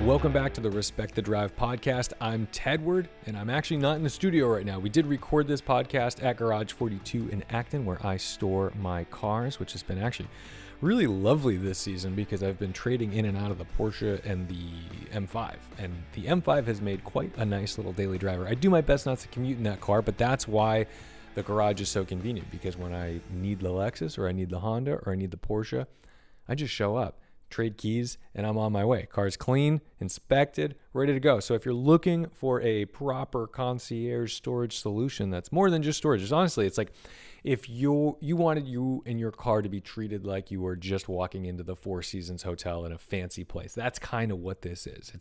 Welcome back to the Respect the Drive podcast. I'm Tedward, and I'm actually not in the studio right now. We did record this podcast at Garage 42 in Acton, where I store my cars, which has been actually really lovely this season because I've been trading in and out of the Porsche and the M5. And the M5 has made quite a nice little daily driver. I do my best not to commute in that car, but that's why the garage is so convenient, because when I need the Lexus or I need the Honda or I need the Porsche, I just show up, trade keys, and I'm on my way. Car's clean, inspected, ready to go. So if you're looking for a proper concierge storage solution that's more than just storage, it's honestly, it's like if you wanted you and your car to be treated like you were just walking into the Four Seasons Hotel in a fancy place. That's kind of what this is.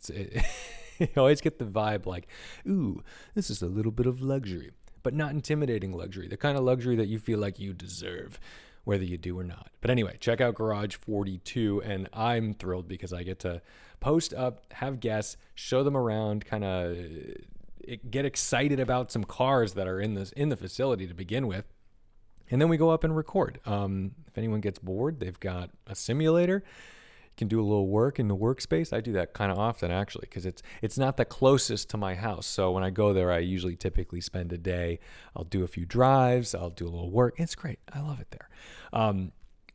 You always get the vibe like, ooh, this is a little bit of luxury, but not intimidating luxury, the kind of luxury that you feel like you deserve, whether you do or not. But anyway, check out Garage 42, and I'm thrilled because I get to post up, have guests, show them around, kind of get excited about some cars that are in the facility to begin with. And then we go up and record. If anyone gets bored, they've got a simulator. You can do a little work in the workspace. I do that kind of often, actually, because it's not the closest to my house. So when I go there, I usually typically spend a day. I'll do a few drives. I'll do a little work. It's great. I love it there.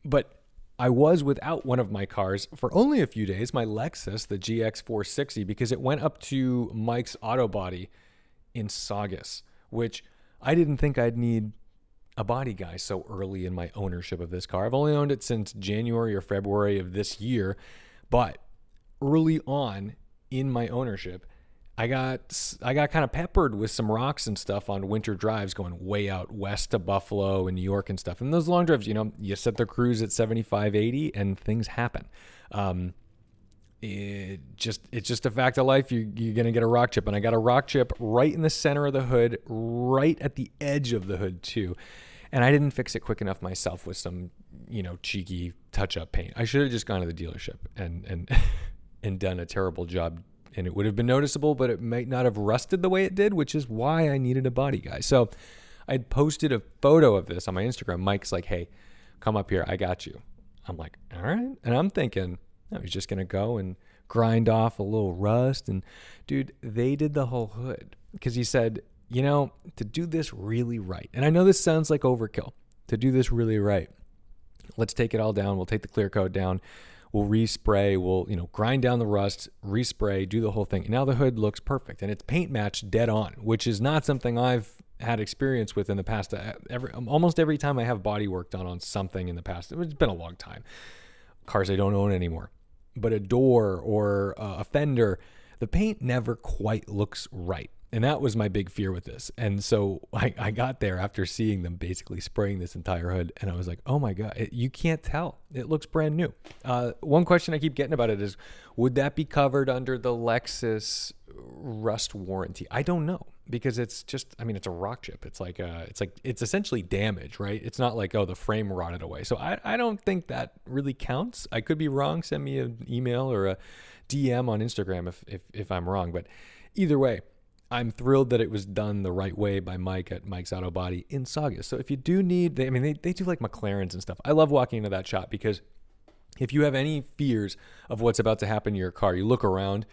But I was without one of my cars for only a few days, my Lexus, the GX 460, because it went up to Mike's Auto Body in Saugus, which I didn't think I'd need a body guy so early in my ownership of this car. I've only owned it since January or February of this year, but early on in my ownership, I got kind of peppered with some rocks and stuff on winter drives going way out west to Buffalo and New York and stuff. And those long drives, you set the cruise at 75, 80 and things happen. It's just a fact of life. You're going to get a rock chip, and I got a rock chip right in the center of the hood, right at the edge of the hood too. And I didn't fix it quick enough myself with some, cheeky touch-up paint. I should have just gone to the dealership and done a terrible job, and it would have been noticeable, but it might not have rusted the way it did, which is why I needed a body guy. So I posted a photo of this on my Instagram. Mike's like, hey, come up here. I got you. I'm like, all right. And I'm thinking, no, he's just going to go and grind off a little rust. And dude, they did the whole hood because he said, to do this really right. And I know this sounds like overkill. To do this really right, let's take it all down. We'll take the clear coat down. We'll respray. We'll, grind down the rust, respray, do the whole thing. And now the hood looks perfect. And it's paint matched dead on, which is not something I've had experience with in the past. Almost every time I have body work done on something in the past, it's been a long time. Cars I don't own anymore. But a door or a fender, the paint never quite looks right. And that was my big fear with this. And so I got there after seeing them basically spraying this entire hood, and I was like, oh my God, you can't tell. It looks brand new. One question I keep getting about it is, would that be covered under the Lexus rust warranty? I don't know, because it's just, it's a rock chip. It's essentially damage, right? It's not like, oh, the frame rotted away. So I don't think that really counts. I could be wrong. Send me an email or a DM on Instagram if I'm wrong. But either way, I'm thrilled that it was done the right way by Mike at Mike's Auto Body in Saugus. So if you do need, they do like McLarens and stuff. I love walking into that shop because if you have any fears of what's about to happen to your car, you look around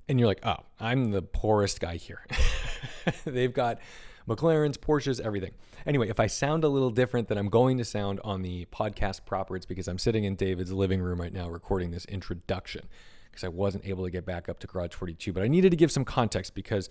and you're like, oh, I'm the poorest guy here. They've got McLarens, Porsches, everything. Anyway, if I sound a little different than I'm going to sound on the podcast proper, it's because I'm sitting in David's living room right now recording this introduction, because I wasn't able to get back up to Garage 42. But I needed to give some context because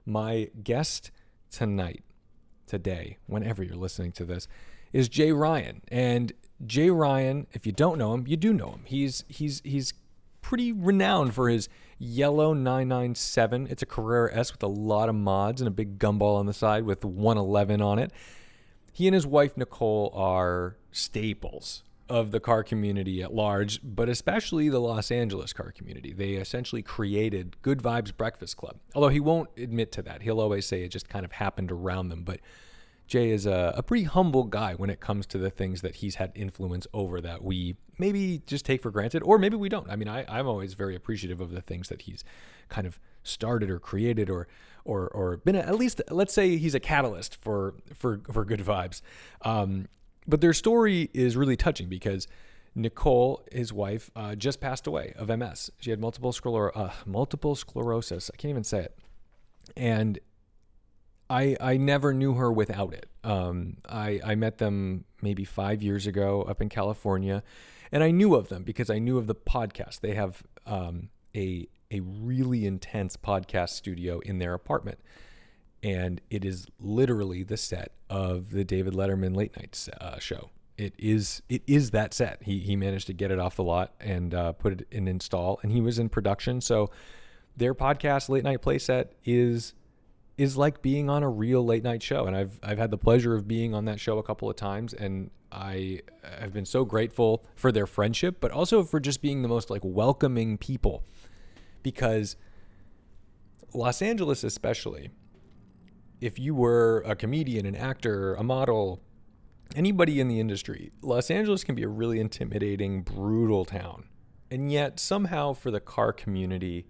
my guest today, whenever you're listening to this, is Jay Ryan. And Jay Ryan, if you don't know him, you do know him. He's pretty renowned for his yellow 997. It's a Carrera S with a lot of mods and a big gumball on the side with 111 on it. He and his wife, Nicole, are staples of the car community at large, but especially the Los Angeles car community. They essentially created Good Vibes Breakfast Club, although he won't admit to that. He'll always say it just kind of happened around them. But Jay is a pretty humble guy when it comes to the things that he's had influence over that we maybe just take for granted, or maybe we don't. I'm always very appreciative of the things that he's kind of started or created or been at least, let's say he's a catalyst for Good Vibes. But their story is really touching because Nicole, his wife, just passed away of MS. She had multiple sclerosis. I can't even say it. And I never knew her without it. I met them maybe 5 years ago up in California, and I knew of them because I knew of the podcast. They have a really intense podcast studio in their apartment, and it is literally the set of the David Letterman late night show. It is that set. He managed to get it off the lot and put it in install, and he was in production. So their podcast late night play set is like being on a real late night show. And I've had the pleasure of being on that show a couple of times, and I have been so grateful for their friendship, but also for just being the most like welcoming people, because Los Angeles, especially, if you were a comedian, an actor, a model, anybody in the industry, Los Angeles can be a really intimidating, brutal town. And yet somehow for the car community,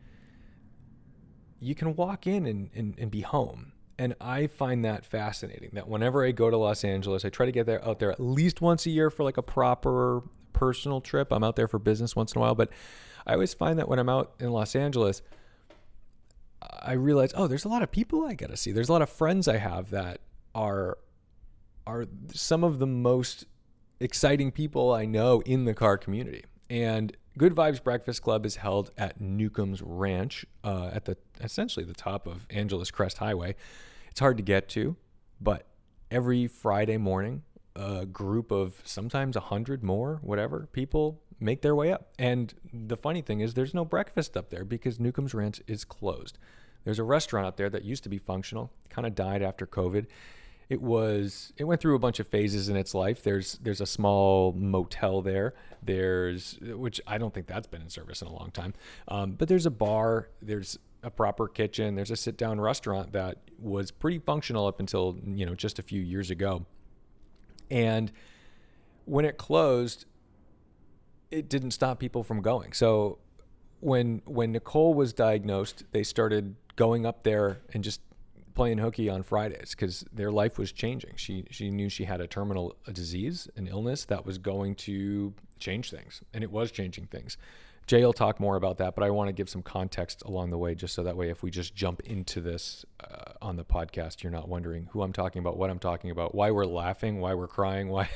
you can walk in and be home. And I find that fascinating, that whenever I go to Los Angeles, I try to get out there at least once a year for like a proper personal trip. I'm out there for business once in a while, but I always find that when I'm out in Los Angeles, I realize, oh, there's a lot of people I got to see. There's a lot of friends I have that are some of the most exciting people I know in the car community. And Good Vibes Breakfast Club is held at Newcomb's Ranch, at essentially the top of Angeles Crest Highway. It's hard to get to, but every Friday morning, a group of sometimes 100 more, whatever, people make their way up. And the funny thing is there's no breakfast up there because Newcomb's Ranch is closed. There's a restaurant up there that used to be functional, kind of died after COVID. It went through a bunch of phases in its life. There's a small motel there. Which I don't think that's been in service in a long time. But there's a bar, there's a proper kitchen, there's a sit-down restaurant that was pretty functional up until, just a few years ago. And when it closed, it didn't stop people from going. So when Nicole was diagnosed, they started going up there and just playing hooky on Fridays because their life was changing. She knew she had a terminal disease, an illness that was going to change things, and it was changing things. Jay will talk more about that, but I want to give some context along the way, just so that way if we just jump into this on the podcast, you're not wondering who I'm talking about, what I'm talking about, why we're laughing, why we're crying, why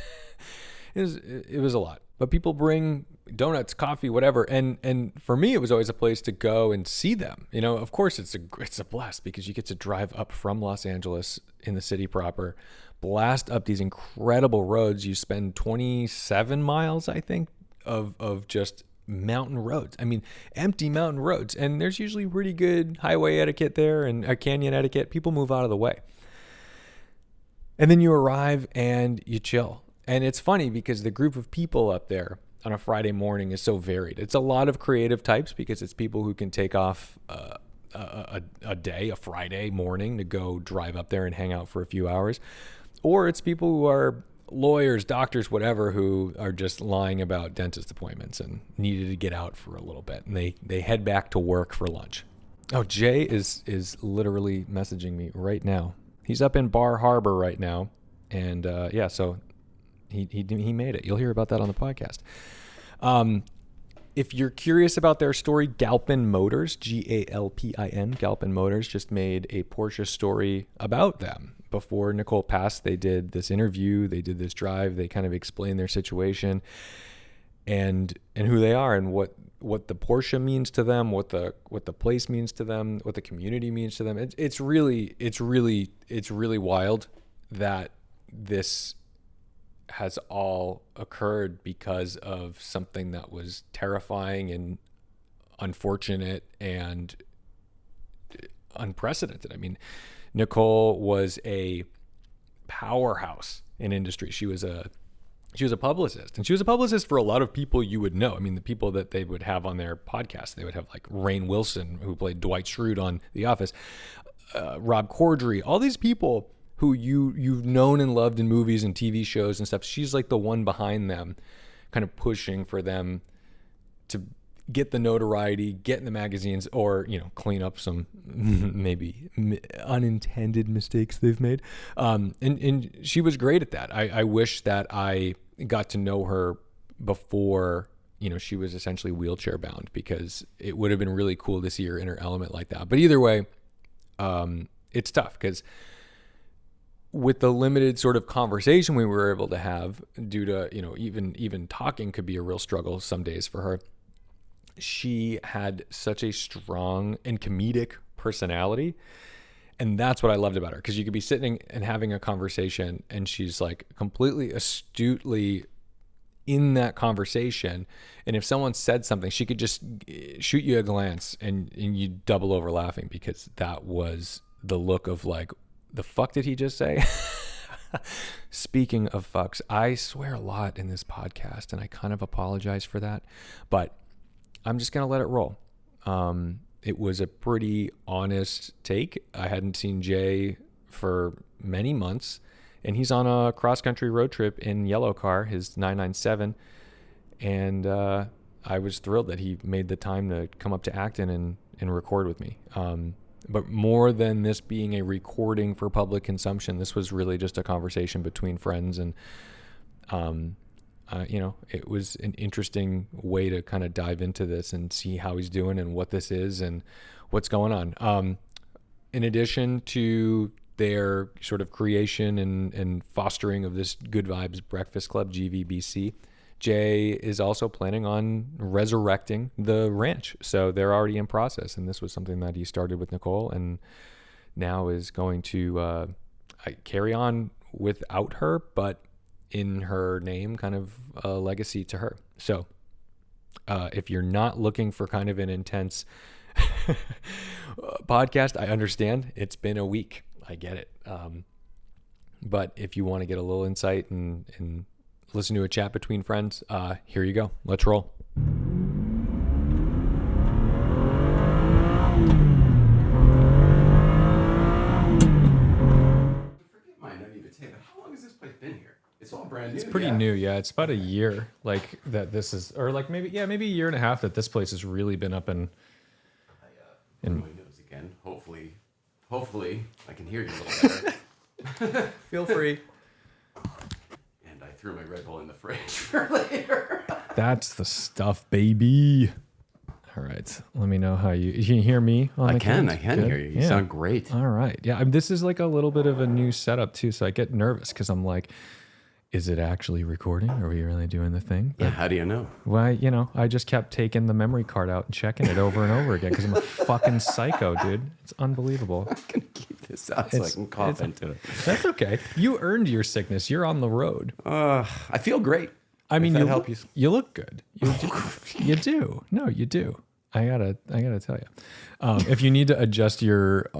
it was a lot. But people bring donuts, coffee, whatever. And for me, it was always a place to go and see them. Of course, it's a blast because you get to drive up from Los Angeles in the city proper, blast up these incredible roads. You spend 27 miles, I think, of just mountain roads. I mean, empty mountain roads. And there's usually pretty good highway etiquette there and a canyon etiquette. People move out of the way. And then you arrive and you chill. And it's funny because the group of people up there on a Friday morning is so varied. It's a lot of creative types because it's people who can take off a day, a Friday morning, to go drive up there and hang out for a few hours. Or it's people who are lawyers, doctors, whatever, who are just lying about dentist appointments and needed to get out for a little bit. And they head back to work for lunch. Oh, Jay is literally messaging me right now. He's up in Bar Harbor right now. And so he made it. You'll hear about that on the podcast. If you're curious about their story, Galpin Motors, Galpin, Galpin Motors just made a Porsche story about them. Before Nicole passed, they did this interview, they did this drive, they kind of explained their situation and who they are and what the Porsche means to them, what the place means to them, what the community means to them. It's really wild that this has all occurred because of something that was terrifying and unfortunate and unprecedented. I mean, Nicole was a powerhouse in industry. She was a publicist, and she was a publicist for a lot of people you would know. I mean, the people that they would have on their podcast, they would have like Rainn Wilson, who played Dwight Schrute on The Office, Rob Corddry, all these people who you've known and loved in movies and TV shows and stuff. She's like the one behind them, kind of pushing for them to get the notoriety, get in the magazines, or, clean up some maybe unintended mistakes they've made. And she was great at that. I wish that I got to know her before, she was essentially wheelchair bound, because it would have been really cool to see her in her element like that. But either way, it's tough because with the limited sort of conversation we were able to have due to, even talking could be a real struggle some days for her. She had such a strong and comedic personality. And that's what I loved about her, because you could be sitting and having a conversation and she's like completely astutely in that conversation. And if someone said something, she could just shoot you a glance and you double over laughing, because that was the look of like, the fuck did he just say? Speaking of fucks, I swear a lot in this podcast and I kind of apologize for that, but I'm just going to let it roll. It was a pretty honest take. I hadn't seen Jay for many months, and he's on a cross-country road trip in yellow car, his 997, and I was thrilled that he made the time to come up to Acton and record with me. But more than this being a recording for public consumption, this was really just a conversation between friends, and it was an interesting way to kind of dive into this and see how he's doing and what this is and what's going on. In addition to their sort of creation and fostering of this Good Vibes Breakfast Club, GVBC, Jay is also planning on resurrecting the ranch. So they're already in process. And this was something that he started with Nicole and now is going to carry on without her, but in her name, kind of a legacy to her. So if you're not looking for kind of an intense podcast, I understand. It's been a week. I get it. But if you want to get a little insight and listen to a chat between friends, here you go. Let's roll. How long has this place been here? It's all brand new. It's pretty new, yeah. It's about a year, like that. This is, or like maybe a year and a half that this place has really been up and. My nose again. Hopefully, I can hear you a little better. Feel free. And I threw my Red Bull in the fridge for later. That's the stuff, baby. All right, let me know how you can hear me. I can hear you. You sound great. All right, yeah. This is like a little bit of a new setup too, so I get nervous because I'm like, is it actually recording? Are we really doing the thing? But, yeah, how do you know? Well, I just kept taking the memory card out and checking it over and over again because I'm a fucking psycho, dude. It's unbelievable. I'm going to keep this out so I can cough into it. That's okay. You earned your sickness. You're on the road. I feel great. I mean, you look good. You do. No, you do. I gotta tell you. If you need to adjust your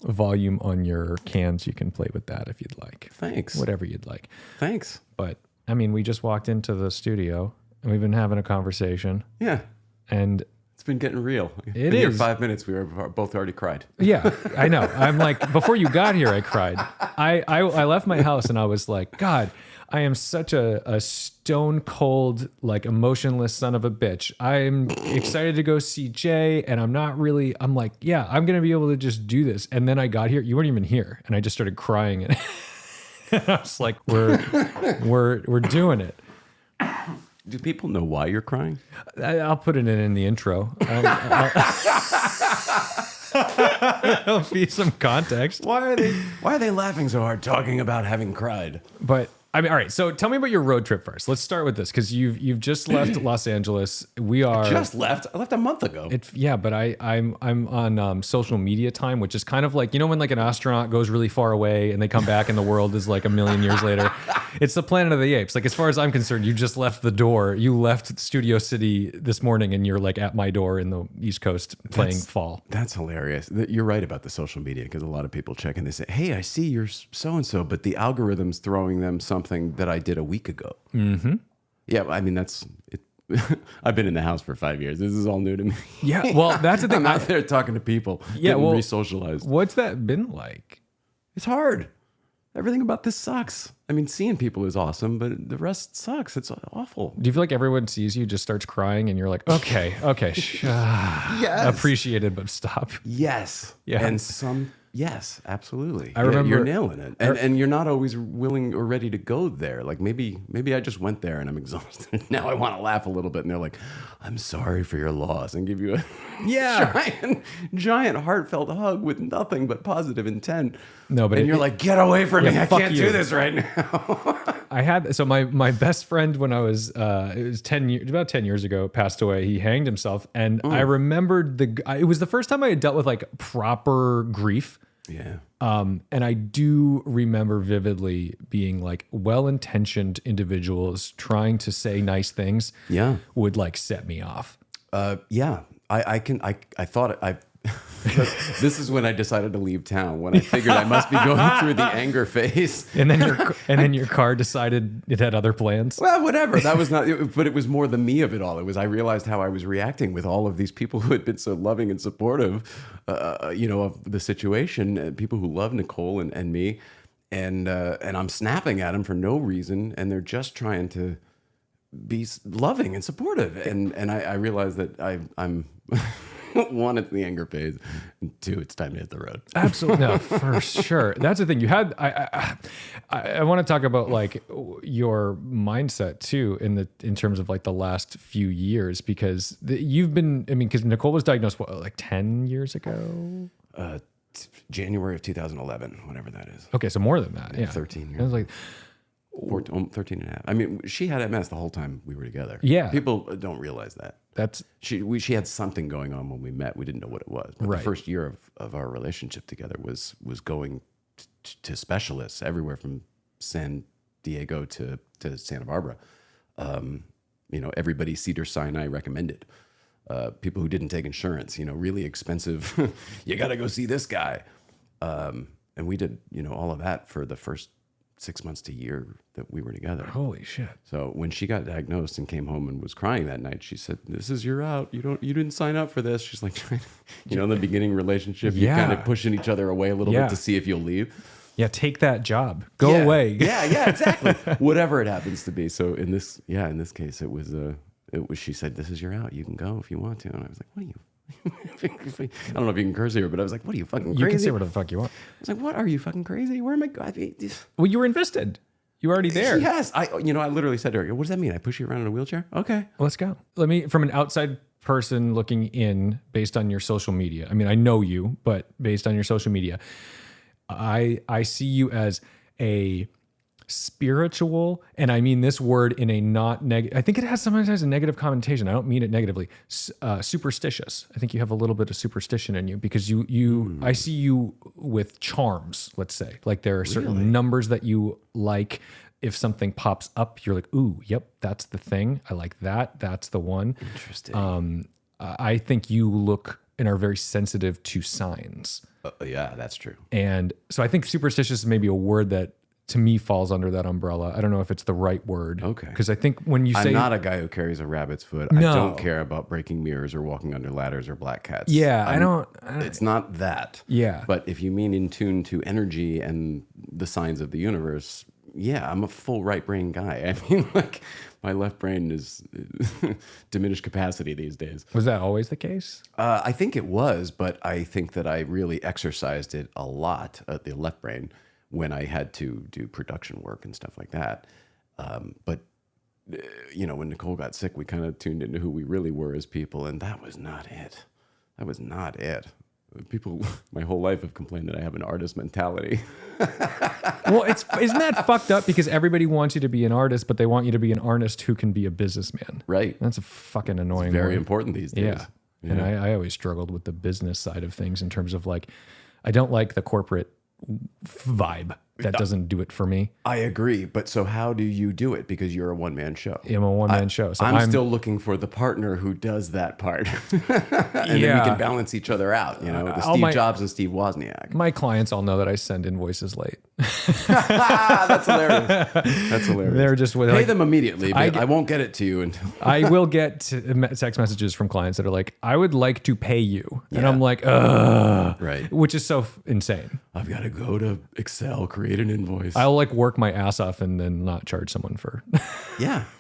volume on your cans, you can play with that if you'd like. Thanks. Whatever you'd like. Thanks. But I mean, we just walked into the studio and we've been having a conversation. Yeah. And it's been getting real. It Here is. 5 minutes, we were both already cried. Yeah, I know. I'm like, before you got here, I cried. I left my house and I was like, God, I am such a stone cold, like emotionless son of a bitch. I'm excited to go see Jay and I'm like, yeah, I'm going to be able to just do this. And then I got here, you weren't even here. And I just started crying. And I was like, we're doing it. Do people know why you're crying? I'll put it in the intro. There'll be some context. Why are they laughing so hard talking about having cried? But I mean, all right. So tell me about your road trip first. Let's start with this because you've just left Los Angeles. We are just left. I left a month ago. But I'm on social media time, which is kind of like, when like an astronaut goes really far away and they come back and the world is like a million years later. It's the Planet of the Apes. Like as far as I'm concerned, you just left the door. You left Studio City this morning and you're like at my door in the East Coast playing Fall. That's hilarious. You're right about the social media because a lot of people check and they say, "Hey, I see you're so and so," but the algorithm's throwing them something that I did a week ago. Mm-hmm. Yeah, I mean that's it. I've been in the house for 5 years. This is all new to me. Yeah, well, that's the thing. I'm out there talking to people. Yeah, getting re-socialized. What's that been like? It's hard. Everything about this sucks. I mean, seeing people is awesome, but the rest sucks. It's awful. Do you feel like everyone sees you, just starts crying, and you're like, okay, yes. appreciated, but stop. Yes. Yeah. And some Yes, absolutely. I remember you're nailing it, and you're not always willing or ready to go there. Like maybe I just went there and I'm exhausted. Now I want to laugh a little bit, and they're like, "I'm sorry for your loss," and give you a giant heartfelt hug with nothing but positive intent. No, but you're like, "Get away from me! I fuck can't you. do this right now." I had so my best friend when I was it was about 10 years ago passed away. He hanged himself, and I remembered it was the first time I had dealt with like proper grief. Yeah. And I do remember vividly being like well-intentioned individuals trying to say nice things. Yeah. Would like set me off. Yeah. I thought this is when I decided to leave town, when I figured I must be going through the anger phase. And then your car decided it had other plans. Well, whatever. That was not, but it was more the me of it all. I realized how I was reacting with all of these people who had been so loving and supportive, of the situation, people who love Nicole and me, and I'm snapping at them for no reason, and they're just trying to be loving and supportive, and I realized that I'm. One, it's the anger phase. And two, it's time to hit the road. Absolutely, no, for sure. That's the thing. You had. I want to talk about like your mindset too in terms of like the last few years, because you've been. I mean, because Nicole was diagnosed like 10 years ago. January of 2011, whatever that is. Okay, so more than that. Yeah, 13 years. I was like. 13 and a half. I mean, she had MS the whole time we were together. Yeah. People don't realize that. That's she had something going on when we met. We didn't know what it was. But right. The first year of our relationship together was going to specialists everywhere from San Diego to Santa Barbara. Everybody Cedars-Sinai recommended. People who didn't take insurance, really expensive. You got to go see this guy. And we did, all of that for the first 6 months to a year that we were together. Holy shit. So when she got diagnosed and came home and was crying that night, she said, "This is your out. You didn't sign up for this." She's like, in the beginning relationship, you kind of pushing each other away a little bit to see if you'll leave. Yeah, take that job. Go away. Yeah, exactly. Whatever it happens to be. So in this case, it was she said, "This is your out. You can go if you want to." And I was like, "What are you?" I don't know if you can curse here, but I was like, "What are you fucking crazy?" You can say whatever the fuck you want. I was like, "What are you fucking crazy? Where am I going?" Well, you were invested. You were already there. Yes. I literally said to her, "What does that mean? I push you around in a wheelchair?" Okay. Let's go. Let me, from an outside person looking in, based on your social media. I mean, I know you, but based on your social media, I see you as a spiritual, and I mean this word in a not negative. I think it sometimes has a negative connotation. I don't mean it negatively. Superstitious. I think you have a little bit of superstition in you, because I see you with charms. Let's say, like there are certain numbers that you like. If something pops up, you're like, "Ooh, yep, that's the thing. I like that. That's the one." Interesting. I think you look and are very sensitive to signs. Yeah, that's true. And so I think superstitious is maybe a word that to me falls under that umbrella. I don't know if it's the right word. Okay. Because I think when you say... I'm not a guy who carries a rabbit's foot. No. I don't care about breaking mirrors or walking under ladders or black cats. Yeah, I don't... It's not that. Yeah. But if you mean in tune to energy and the signs of the universe, yeah, I'm a full right brain guy. I mean, like, my left brain is diminished capacity these days. Was that always the case? I think it was, but I think that I really exercised it a lot, the left brain, when I had to do production work and stuff like that. But when Nicole got sick, we kind of tuned into who we really were as people, and that was not it. That was not it. People, my whole life, have complained that I have an artist mentality. Well, isn't that fucked up? Because everybody wants you to be an artist, but they want you to be an artist who can be a businessman. Right. That's a fucking annoying Very word. important these days. Yeah. And I always struggled with the business side of things in terms of like, I don't like the corporate vibe. That doesn't do it for me. I agree. But so how do you do it? Because you're a one-man show. I'm a one-man show. So I'm still looking for the partner who does that part. And then we can balance each other out. The Steve Jobs and Steve Wozniak. My clients all know that I send invoices late. That's hilarious. That's hilarious. They're just pay them immediately, but I won't get it to you until I will get text messages from clients that are like, "I would like to pay you," and I'm like, "Ugh," right? Which is so insane. I've got to go to Excel, create an invoice. I'll like work my ass off and then not charge someone for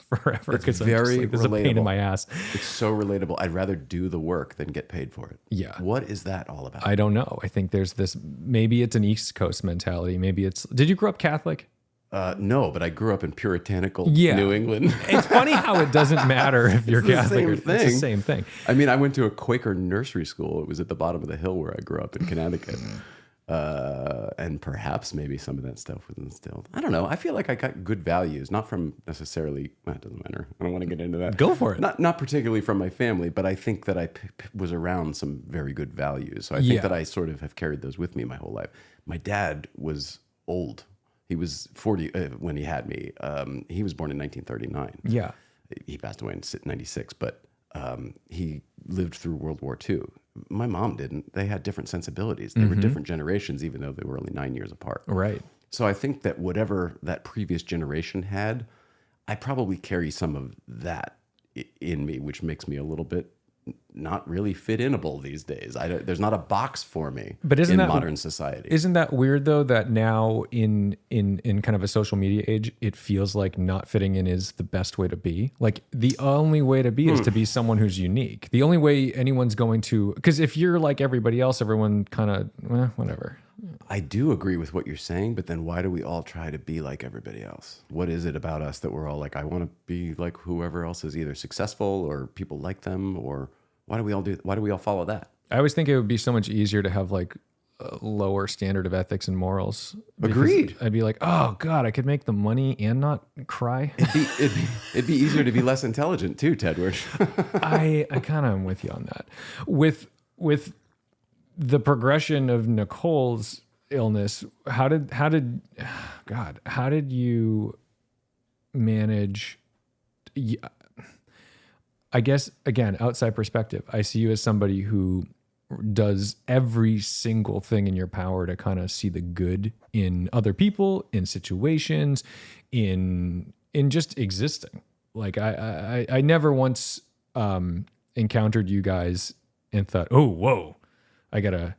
forever It's because I'm just very like, this is a pain in relatable. my ass. It's so relatable. I'd rather do the work than get paid for it. Yeah. What is that all about? I don't know. I think there's this, maybe it's an East Coast mentality. Maybe it's, did you grow up Catholic? No, but I grew up in puritanical Yeah. New England. It's funny how it doesn't matter if you're the Catholic same or it's the thing. same thing. I mean, I went to a Quaker nursery school. It was at the bottom of the hill where I grew up in Connecticut. And perhaps maybe some of that stuff was instilled. I don't know. I feel like I got good values, not from necessarily, well, it doesn't matter. I don't want to get into that. Go for it. Not particularly from my family, but I think that I was around some very good values. So I think that I sort of have carried those with me my whole life. My dad was old. He was 40 when he had me. He was born in 1939. Yeah. He passed away in 96, but he lived through World War II. My mom didn't. They had different sensibilities. They were different generations, even though they were only 9 years apart. Right. So I think that whatever that previous generation had, I probably carry some of that in me, which makes me a little bit not really fit-inable these days. There's not a box for me in modern society. Isn't that weird though, that now in kind of a social media age, it feels like not fitting in is the best way to be? Like the only way to be is to be someone who's unique. The only way anyone's going to, because if you're like everybody else, everyone kind of, whatever. I do agree with what you're saying, but then why do we all try to be like everybody else? What is it about us that we're all like, I want to be like whoever else is either successful or people like them, or why do we all follow that? I always think it would be so much easier to have like a lower standard of ethics and morals. Agreed. I'd be like, oh God, I could make the money and not cry. It'd be easier to be less intelligent too, Tedward. I kind of am with you on that. With the progression of Nicole's illness, how did you manage? I guess, again, outside perspective, I see you as somebody who does every single thing in your power to kind of see the good in other people, in situations, in just existing. Like I never once encountered you guys and thought, oh, whoa, I gotta,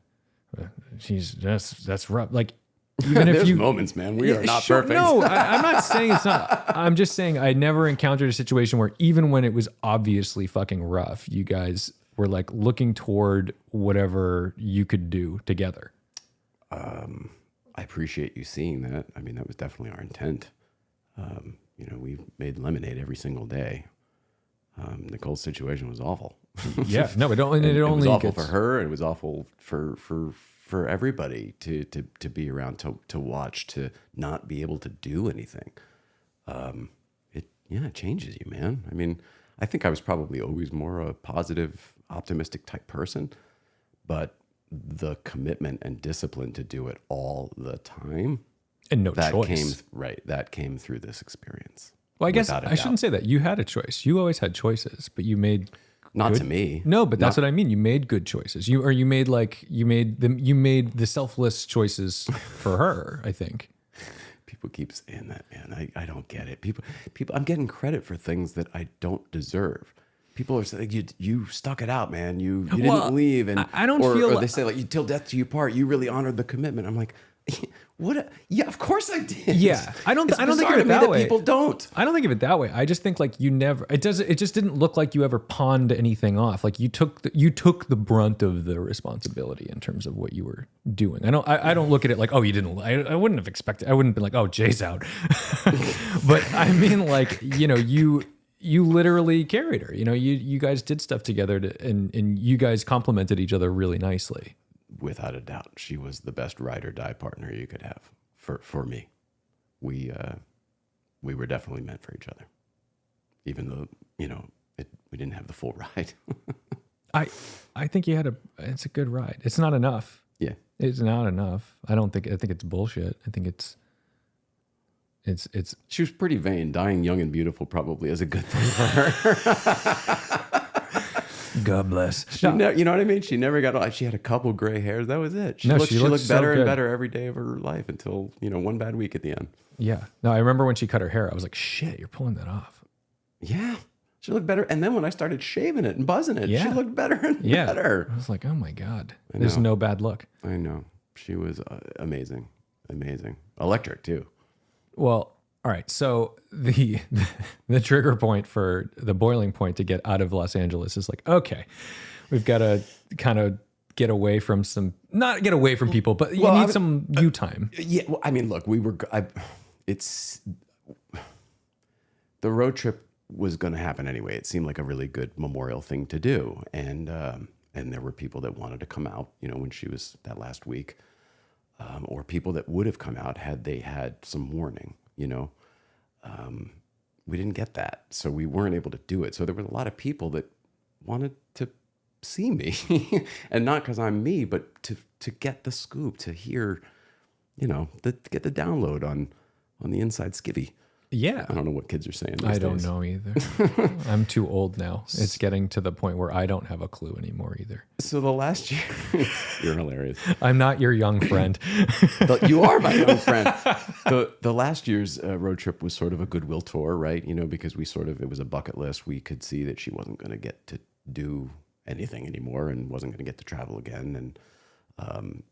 that's rough. Like, even if There's you moments, man, we are not sure, perfect. No, I'm not saying it's not. I'm just saying I never encountered a situation where even when it was obviously fucking rough, you guys were like looking toward whatever you could do together. I appreciate you seeing that. I mean, that was definitely our intent. We made lemonade every single day. Nicole's situation was awful. Yeah, no, it only was awful gets, for her. It was awful for everybody to be around, to watch, to not be able to do anything. It changes you, man. I mean, I think I was probably always more a positive, optimistic type person, but the commitment and discipline to do it all the time, and no that choice. that came through this experience. Well, I guess without a I shouldn't doubt. say that. You had a choice. You always had choices, but you made Not good- to me. No, but that's what I mean. You made good choices. You made the selfless choices for her, I think. People keep saying that, man. I don't get it. People. I'm getting credit for things that I don't deserve. People are saying, you stuck it out, man. You didn't leave, and I don't or, feel or they say like, till death do you part. You really honored the commitment. I'm like, what? Yeah, of course I did. Yeah, I don't think bizarre of it to me that way. People don't. I don't think of it that way. I just think like you never. It just didn't look like you ever pawned anything off. Like you took the brunt of the responsibility in terms of what you were doing. I don't look at it like, oh, you didn't. I wouldn't have expected. I wouldn't have been like, oh, Jay's out. But I mean, like, you literally carried her. You guys did stuff together, and you guys complemented each other really nicely. Without a doubt, she was the best ride or die partner you could have for me. We were definitely meant for each other, even though we didn't have the full ride. I think it's a good ride. It's not enough. Yeah, It's not enough. I think it's bullshit. I think it's. she was pretty vain. Dying young and beautiful probably is a good thing for her. God bless. You know what I mean? She never got. She had a couple gray hairs. That was it. She looked so better good. and better every day of her life until one bad week at the end. Yeah. No, I remember when she cut her hair. I was like, shit, you're pulling that off. Yeah, she looked better. And then when I started shaving it and buzzing it, she Yeah. looked better and better. I was like, oh my God, I there's know. no bad look. I know. She was amazing, electric too. Well, All right. So the trigger point for the boiling point to get out of Los Angeles is like, okay, we've got to kind of get away from not get away from people, but you need some you time. Yeah. Well, I mean, look, it's the road trip was going to happen anyway. It seemed like a really good memorial thing to do. And there were people that wanted to come out, when she was that last week, or people that would have come out had they had some warning, we didn't get that. So we weren't able to do it. So there were a lot of people that wanted to see me and not because I'm me, but to get the scoop, to hear, get the download on the inside skivvy. Yeah. I don't know what kids are saying these I don't days. know either. I'm too old now. It's getting to the point where I don't have a clue anymore either. So the last year, you're hilarious. I'm not your young friend. You are my young friend. The last year's road trip was sort of a goodwill tour, right? Because it was a bucket list. We could see that she wasn't going to get to do anything anymore and wasn't going to get to travel again. And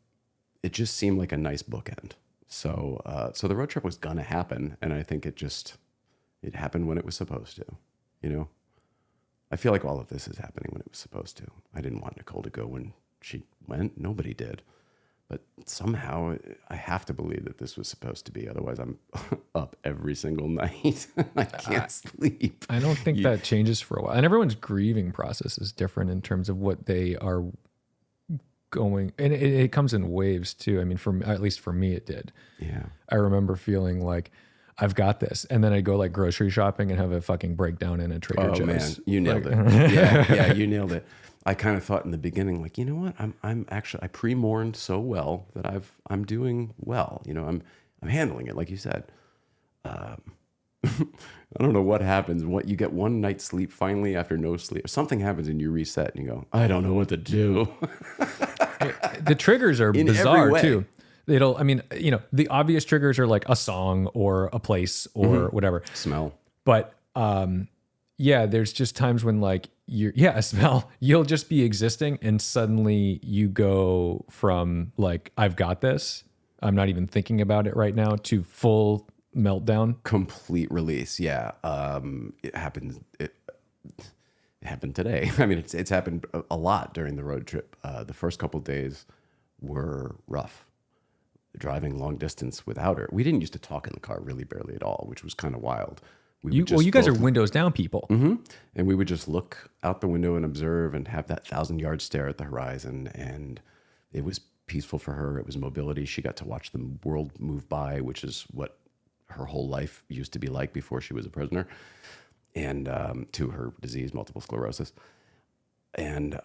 it just seemed like a nice bookend. So the road trip was gonna happen, and I think it happened when it was supposed to. I feel like all of this is happening when it was supposed to. I didn't want Nicole to go when she went. Nobody did, but somehow I have to believe that this was supposed to be. Otherwise, I'm up every single night. I can't sleep. I don't think that changes for a while, and everyone's grieving process is different in terms of what they are going, and it comes in waves too. I mean, at least for me, it did. Yeah. I remember feeling like I've got this, and then I go like grocery shopping and have a fucking breakdown in a Trader Joe's. Man, you nailed it. Yeah, you nailed it. I kind of thought in the beginning, like, you know what? I'm actually, I pre-mourned so well that I'm doing well. I'm handling it, like you said. I don't know what happens. What you get one night's sleep finally after no sleep. Something happens and you reset and you go, I don't know what to do. The triggers are bizarre too. The obvious triggers are like a song or a place or whatever. Smell. But there's just times when like a smell. You'll just be existing and suddenly you go from like, I've got this, I'm not even thinking about it right now, to full meltdown. Complete release. Yeah. It happened. It happened today. I mean, it's happened a lot during the road trip. The first couple of days were rough. Driving long distance without her. We didn't used to talk in the car really barely at all, which was kind of wild. You guys are windows down people. Mm-hmm. And we would just look out the window and observe and have that 1,000-yard stare at the horizon. And it was peaceful for her. It was mobility. She got to watch the world move by, which is what her whole life used to be like before she was a prisoner, and to her disease, multiple sclerosis. And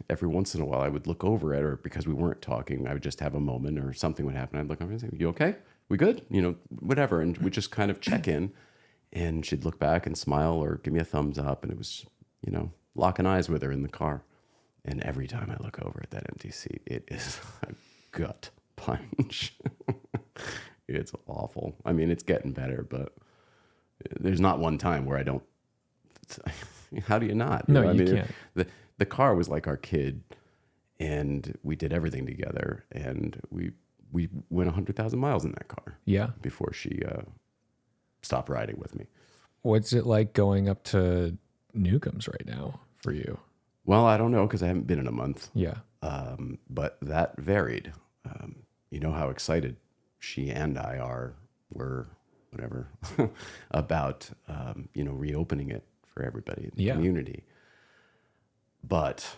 every once in a while, I would look over at her because we weren't talking. I would just have a moment or something would happen. I'd look over and say, you okay? We good? Whatever. And we'd just kind of check in, and she'd look back and smile or give me a thumbs up. And it was, locking eyes with her in the car. And every time I look over at that empty seat, it is a gut punch. It's awful. I mean, it's getting better, but there's not one time where I don't. How do you not? No, you can't. The car was like our kid, and we did everything together, and we went 100,000 miles in that car. Yeah. Before she stopped riding with me. What's it like going up to Newcomb's right now for you? Well, I don't know because I haven't been in a month. Yeah. But that varied. You know how excited she and I were, whatever, about, reopening it for everybody in the community. But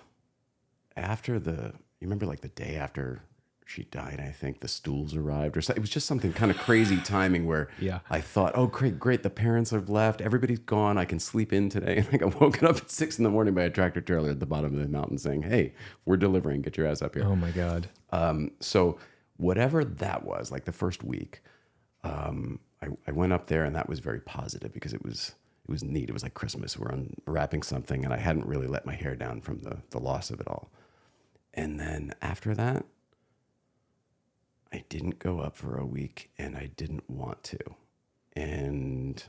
after you remember like the day after she died, I think the stools arrived or something. It was just something kind of crazy timing where I thought, oh, great. The parents have left. Everybody's gone. I can sleep in today. And I got woken up at 6 a.m. by a tractor trailer at the bottom of the mountain saying, hey, we're delivering. Get your ass up here. Oh my God. So whatever that was, like the first week, I went up there and that was very positive because it was neat. It was like Christmas. We're unwrapping something and I hadn't really let my hair down from the loss of it all. And then after that, I didn't go up for a week and I didn't want to. And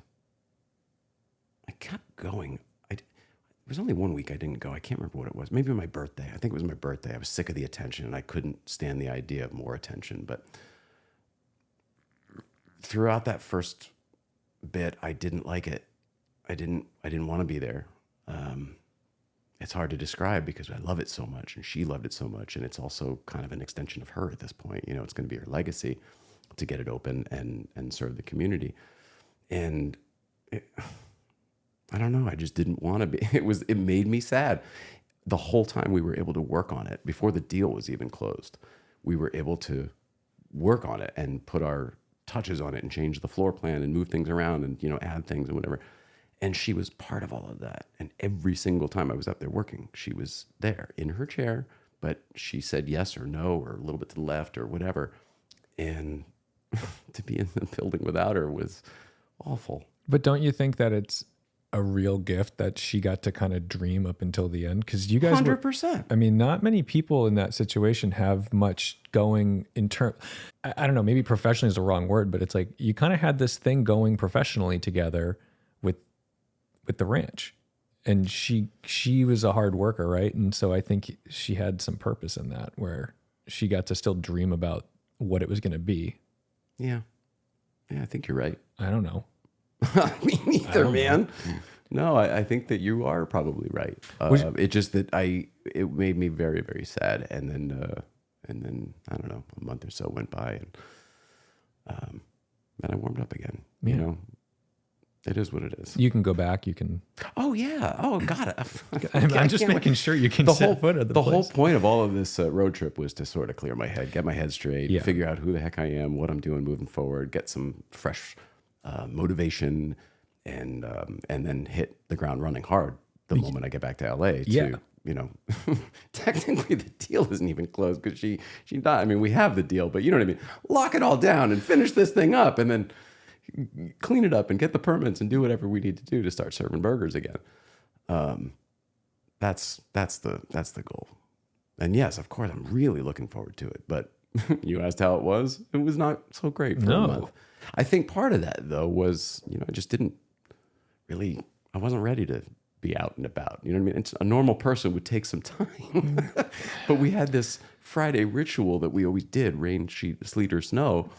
I kept going. There was only 1 week I didn't go. I can't remember what it was. Maybe my birthday. I think it was my birthday. I was sick of the attention and I couldn't stand the idea of more attention. But throughout that first bit, I didn't like it. I didn't want to be there. It's hard to describe because I love it so much and she loved it so much. And it's also kind of an extension of her at this point. You know, it's going to be her legacy to get it open and serve the community. And I don't know. I just didn't want to be. It made me sad. The whole time we were able to work on it before the deal was even closed, we were able to work on it and put our touches on it and change the floor plan and move things around and, you know, add things and whatever. And she was part of all of that. And every single time I was up there working, she was there in her chair, but she said yes or no or a little bit to the left or whatever. And to be in the building without her was awful. But don't you think that it's a real gift that she got to kind of dream up until the end? Because you guys 100%. I mean, not many people in that situation have much going in term. I don't know, maybe professionally is the wrong word, but it's like you kind of had this thing going professionally together with the ranch. And she was a hard worker, right? And so I think she had some purpose in that where she got to still dream about what it was going to be. Yeah. Yeah, I think you're right. I don't know. Me neither, man. No, I think that you are probably right. It just that it made me very, very sad. And then I don't know, a month or so went by and I warmed up again. Yeah. You know, it is what it is. You can go back. You can. Oh yeah. Oh God. I'm just making sure you can set foot at the place. whole point of all of this road trip was to sort of clear my head, get my head straight, figure out who the heck I am, what I'm doing moving forward, get some fresh motivation, and then hit the ground running hard the moment I get back to LA. To, you know, technically the deal isn't even closed because she died. I mean, we have the deal, but you know what I mean. Lock it all down and finish this thing up, and then clean it up and get the permits and do whatever we need to do to start serving burgers again. That's the goal. And yes, of course, I'm really looking forward to it. But you asked how it was. It was not so great for a month. I think part of that though was, you know, I just didn't really. I wasn't ready to be out and about. You know what I mean? A normal person would take some time, but we had this Friday ritual that we always did: rain, sleet, or snow,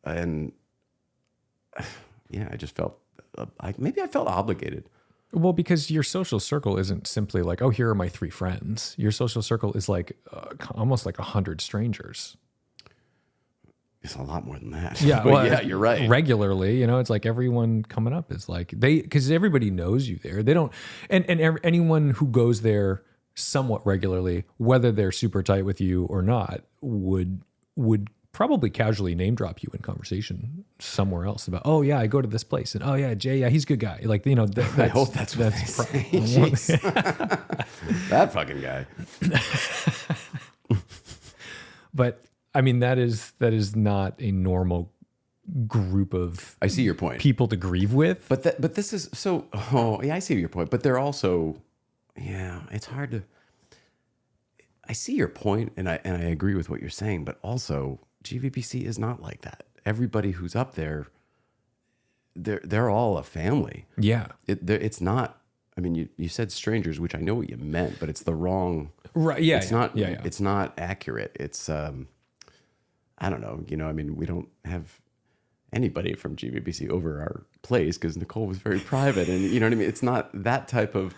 and. Yeah, I just felt, maybe I felt obligated. Well, because your social circle isn't simply like, oh, here are my 3 friends. Your social circle is like almost like 100 strangers. It's a lot more than that. Yeah, well, yeah, you're right. Regularly, you know, it's like everyone coming up is like because everybody knows you there. They don't, and anyone who goes there somewhat regularly, whether they're super tight with you or not, would probably casually name drop you in conversation somewhere else about, oh yeah, I go to this place, and oh yeah, Jay, yeah, he's a good guy. Like, you know, I hope that's what they say. Jeez. That fucking guy. But I mean, that is not a normal group of I see your point. People to grieve with. But this is so. Oh yeah, I see your point. But they're also, yeah, it's hard to. I see your point, and I agree with what you're saying, but also GVBC is not like that. Everybody who's up there, they're all a family. Yeah, it's not. I mean, you said strangers, which I know what you meant, but it's the wrong. Right? Yeah, it's not. Yeah. It's not accurate. It's I don't know. You know, I mean, we don't have anybody from GVBC over our place because Nicole was very private, and you know what I mean. It's not that type of.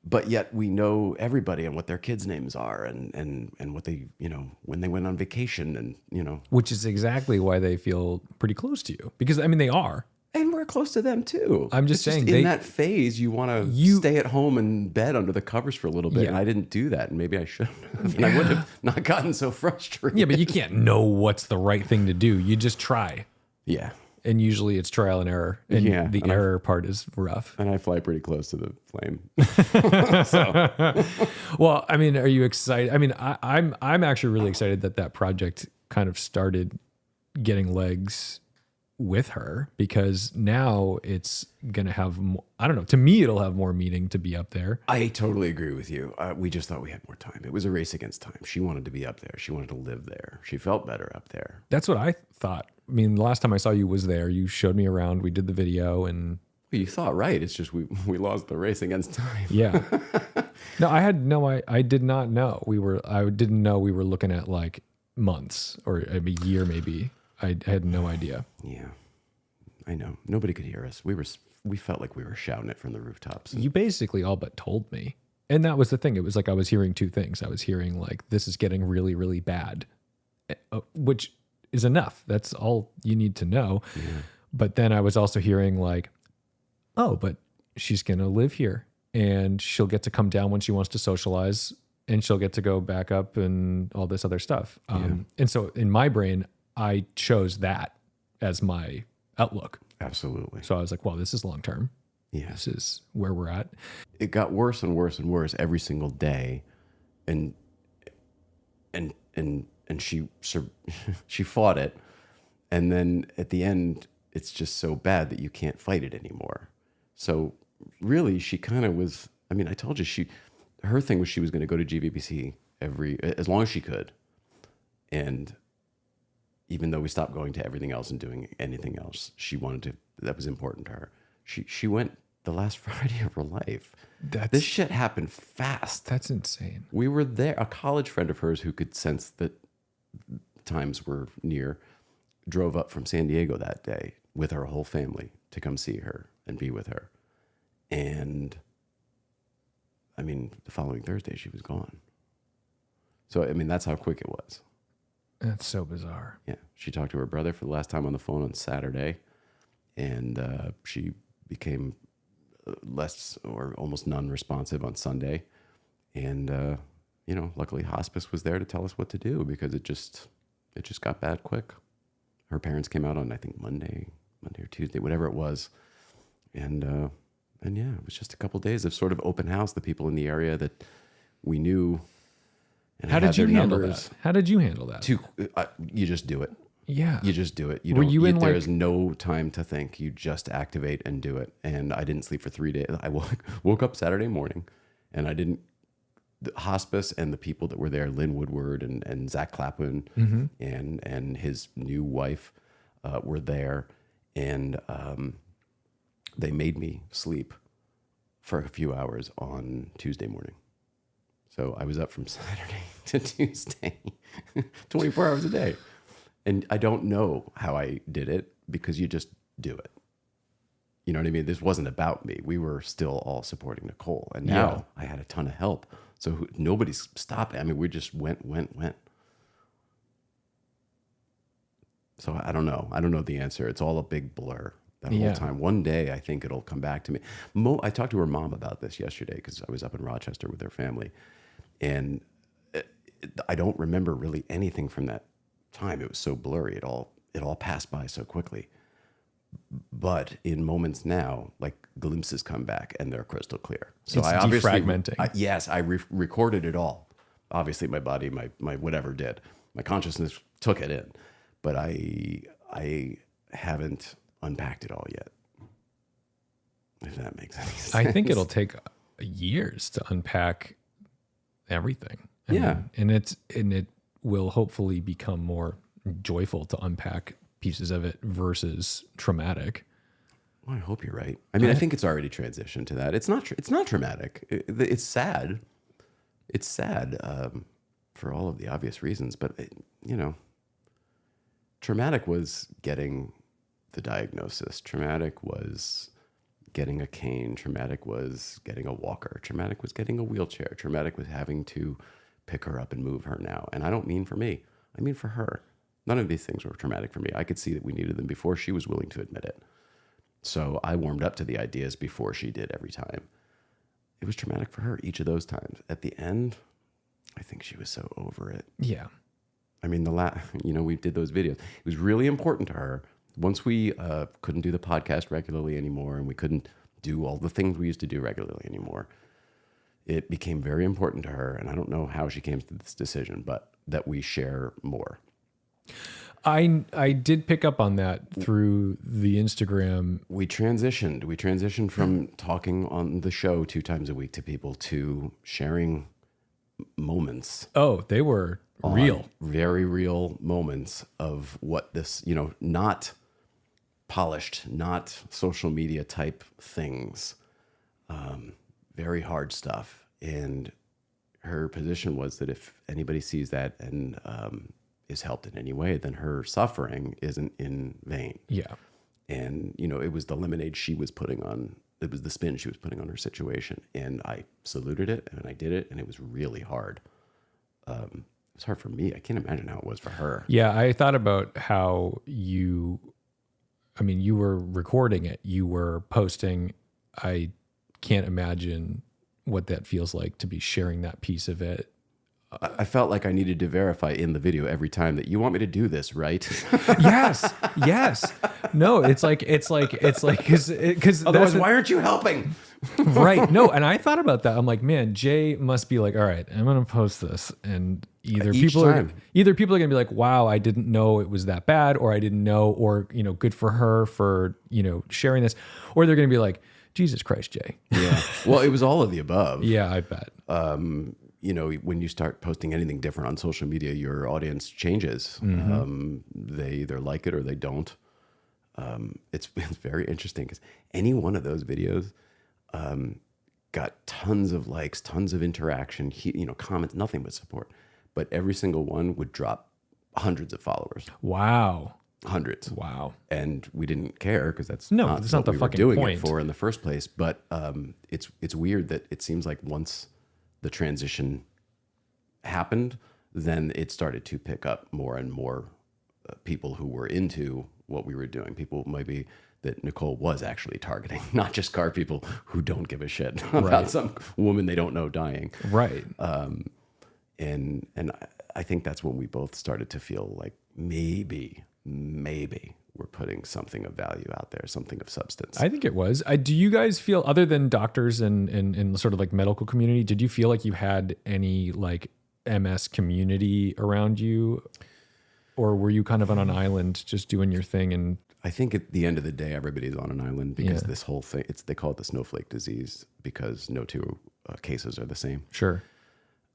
But yet we know everybody and what their kids' names are and what they, you know, when they went on vacation and, you know. Which is exactly why they feel pretty close to you. Because, I mean, they are. And we're close to them, too. I'm just saying. In that phase, you want to stay at home and bed under the covers for a little bit. Yeah. And I didn't do that. And maybe I should have. And I would have not gotten so frustrated. Yeah, but you can't know what's the right thing to do. You just try. Yeah. And usually it's trial and error. And the error part is rough. And I fly pretty close to the flame. So. Well, I mean, are you excited? I mean, I'm actually really excited that project kind of started getting legs with her, because now it's going to have more, I don't know, to me, it'll have more meaning to be up there. I totally agree with you. We just thought we had more time. It was a race against time. She wanted to be up there. She wanted to live there. She felt better up there. That's what I thought. I mean, the last time I saw you was there. You showed me around. We did the video, and well, you thought right. It's just we lost the race against time. Yeah. No, I did not know. I didn't know we were looking at like months or a year maybe I had no idea. Yeah, I know. Nobody could hear us. We felt like we were shouting it from the rooftops. You basically all but told me. And that was the thing. It was like I was hearing two things. I was hearing like, this is getting really, really bad, which is enough. That's all you need to know. Yeah. But then I was also hearing like, oh, but she's going to live here and she'll get to come down when she wants to socialize and she'll get to go back up and all this other stuff. And so in my brain, I chose that as my outlook. Absolutely. So I was like, well, this is long term. Yeah. This is where we're at. It got worse and worse and worse every single day. And she she fought it. And then at the end, it's just so bad that you can't fight it anymore. So really, she kind of was, I mean, I told you her thing was she was going to go to GVBC as long as she could. And even though we stopped going to everything else and doing anything else, she wanted to, that was important to her. She went the last Friday of her life. This shit happened fast. That's insane. We were there. A college friend of hers who could sense that times were near drove up from San Diego that day with her whole family to come see her and be with her. And I mean, the following Thursday, she was gone. So, I mean, that's how quick it was. That's so bizarre. Yeah. She talked to her brother for the last time on the phone on Saturday, and she became less or almost non-responsive on Sunday. And, luckily hospice was there to tell us what to do because it just got bad quick. Her parents came out on, I think, Monday or Tuesday, whatever it was. And yeah, it was just a couple days of sort of open house, the people in the area that we knew. And How did you handle that? How did you handle that? You just do it. Yeah. You just do it. There is no time to think. You just activate and do it. And I didn't sleep for 3 days. I woke up Saturday morning and the hospice and the people that were there, Lynn Woodward and Zach Clapwin and his new wife were there. And they made me sleep for a few hours on Tuesday morning. So I was up from Saturday to Tuesday, 24 hours a day. And I don't know how I did it because you just do it. You know what I mean? This wasn't about me. We were still all supporting Nicole. And now I had a ton of help. So nobody's stopping. I mean, we just went. So I don't know. I don't know the answer. It's all a big blur that whole time. One day, I think it'll come back to me. I talked to her mom about this yesterday because I was up in Rochester with her family. And I don't remember really anything from that time. It was so blurry. It all passed by so quickly. But in moments now, like glimpses come back and they're crystal clear. So it's I obviously defragmenting. I recorded it all. Obviously, my body, my whatever did. My consciousness took it in, but I haven't unpacked it all yet. If that makes any sense. I think it'll take years to unpack everything. And it will hopefully become more joyful to unpack pieces of it versus traumatic. Well, I hope you're right. I mean, I think it's already transitioned to that. It's not traumatic. It's sad. It's sad for all of the obvious reasons, but traumatic was getting the diagnosis. Traumatic was getting a cane. Traumatic was getting a walker. Traumatic was getting a wheelchair. Traumatic was having to pick her up and move her now. And I don't mean for me. I mean for her. None of these things were traumatic for me. I could see that we needed them before she was willing to admit it. So I warmed up to the ideas before she did every time. It was traumatic for her each of those times. At the end, I think she was so over it. Yeah. I mean, we did those videos. It was really important to her. Once we couldn't do the podcast regularly anymore and we couldn't do all the things we used to do regularly anymore, it became very important to her. And I don't know how she came to this decision, but that we share more. I did pick up on that through the Instagram. We transitioned from talking on the show 2 times a week to people to sharing moments. Oh, they were real. Very real moments of what this, not polished, not social media type things. Very hard stuff. And her position was that if anybody sees that and is helped in any way, then her suffering isn't in vain. Yeah. And, it was the lemonade she was putting on, it was the spin she was putting on her situation. And I saluted it and I did it. And it was really hard. It was hard for me. I can't imagine how it was for her. Yeah. I thought about how you were recording it, you were posting. I can't imagine what that feels like to be sharing that piece of it. I felt like I needed to verify in the video every time that you want me to do this, right? Yes. No, it's like, because Otherwise, why aren't you helping? Right. No. And I thought about that. I'm like, man, Jay must be like, all right, I'm going to post this. And either people are going to be like, wow, I didn't know it was that bad, or I didn't know, or, good for her for, sharing this, or they're going to be like, Jesus Christ, Jay. Yeah. Well, it was all of the above. Yeah, I bet. When you start posting anything different on social media, your audience changes. They either like it or they don't. It's very interesting because any one of those videos got tons of likes, tons of interaction, comments, nothing but support. But every single one would drop hundreds of followers. Wow. Hundreds. Wow. And we didn't care because that's not the we were fucking doing point it for in the first place. But it's weird that it seems like once the transition happened, then it started to pick up more and more people who were into what we were doing. People maybe that Nicole was actually targeting, not just car people who don't give a shit about some woman they don't know dying. Right. And I think that's when we both started to feel like maybe we're putting something of value out there, something of substance. I think it was. Do you guys feel, other than doctors and sort of like medical community, did you feel like you had any like MS community around you? Or were you kind of on an island just doing your thing? And I think at the end of the day, everybody's on an island because this whole thing, they call it the snowflake disease because no two cases are the same. Sure.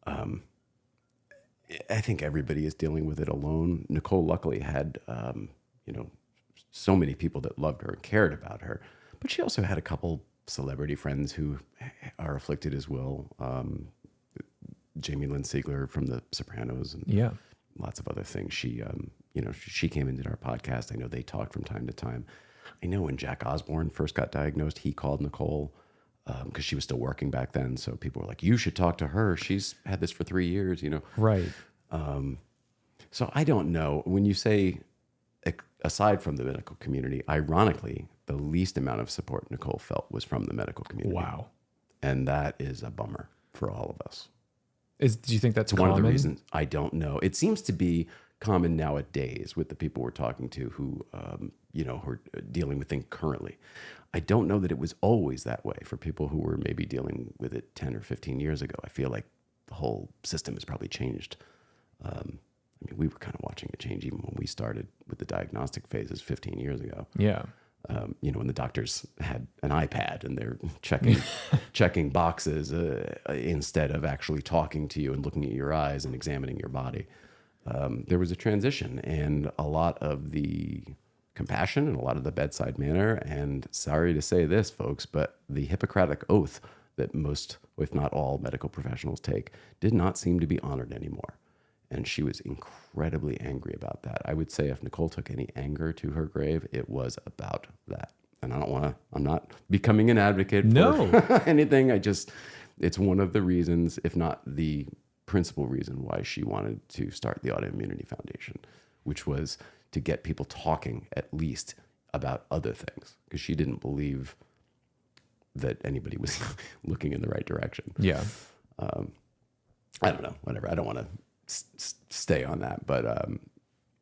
I think everybody is dealing with it alone. Nicole luckily had, so many people that loved her and cared about her, but she also had a couple celebrity friends who are afflicted as well. Jamie Lynn Sigler from The Sopranos and lots of other things. She, she came and did our podcast. I know they talked from time to time. I know when Jack Osborne first got diagnosed, he called Nicole because she was still working back then. So people were like, you should talk to her. She's had this for 3 years, Right. So I don't know. When you say, aside from the medical community, ironically, the least amount of support Nicole felt was from the medical community. Wow. And that is a bummer for all of us. Do you think that's one common? of the reasons? I don't know. It seems to be common nowadays with the people we're talking to who, who are dealing with things currently. I don't know that it was always that way for people who were maybe dealing with it 10 or 15 years ago. I feel like the whole system has probably changed. We were kind of watching it change even when we started with the diagnostic phases 15 years ago. Yeah. When the doctors had an iPad and they're checking boxes instead of actually talking to you and looking at your eyes and examining your body. There was a transition, and a lot of the compassion and a lot of the bedside manner, and sorry to say this, folks, but the Hippocratic oath that most, if not all, medical professionals take did not seem to be honored anymore. And she was incredibly angry about that. I would say if Nicole took any anger to her grave, it was about that. And I'm not becoming an advocate for anything. It's one of the reasons, if not the principal reason why she wanted to start the Autoimmunity Foundation, which was to get people talking at least about other things, because she didn't believe that anybody was looking in the right direction. Yeah. I don't know, whatever. I don't want to stay on that, but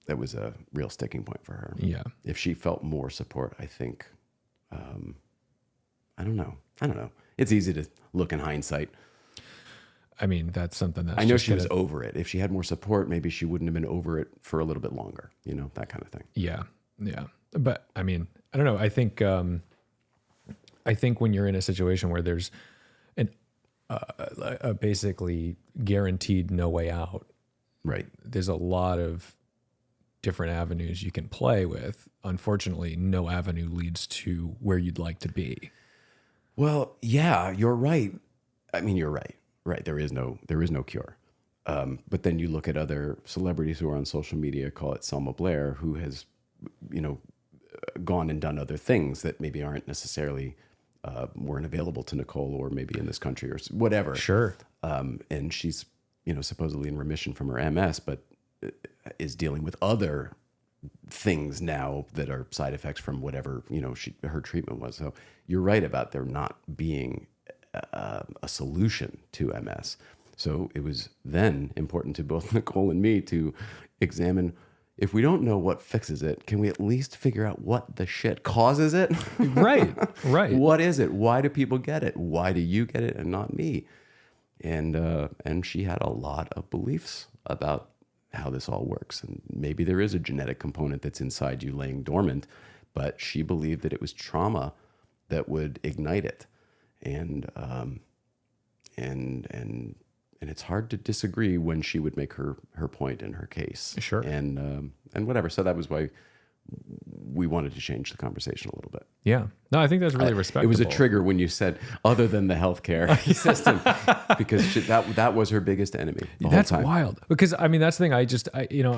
that was a real sticking point for her. Yeah. If she felt more support, I think, I don't know. It's easy to look in hindsight. I mean, that's something that I know she was over it. If she had more support, maybe she wouldn't have been over it for a little bit longer, that kind of thing. Yeah. Yeah. But I mean, I don't know. I think when you're in a situation where there's a basically guaranteed no way out, right? There's a lot of different avenues you can play with. Unfortunately, no avenue leads to where you'd like to be. Well, yeah, you're right. I mean, you're right. Right. There is no cure. But then you look at other celebrities who are on social media, call it Selma Blair, who has, you know, gone and done other things that maybe aren't necessarily weren't available to Nicole, or maybe in this country or whatever. Sure. And she's, you know, supposedly in remission from her MS, but is dealing with other things now that are side effects from whatever, you know, her treatment was. So you're right about there not being a solution to MS. So it was then important to both Nicole and me to examine, if we don't know what fixes it, can we at least figure out what the shit causes it? Right. What is it? Why do people get it? Why do you get it and not me? And she had a lot of beliefs about how this all works. And maybe there is a genetic component that's inside you laying dormant, but she believed that it was trauma that would ignite it. And it's hard to disagree when she would make her point in her case. Sure. And whatever. So that was why we wanted to change the conversation a little bit. Yeah. No, I think that's really respectable. It was a trigger when you said, other than the healthcare system, because that was her biggest enemy. That's wild. Because I mean, that's the thing. I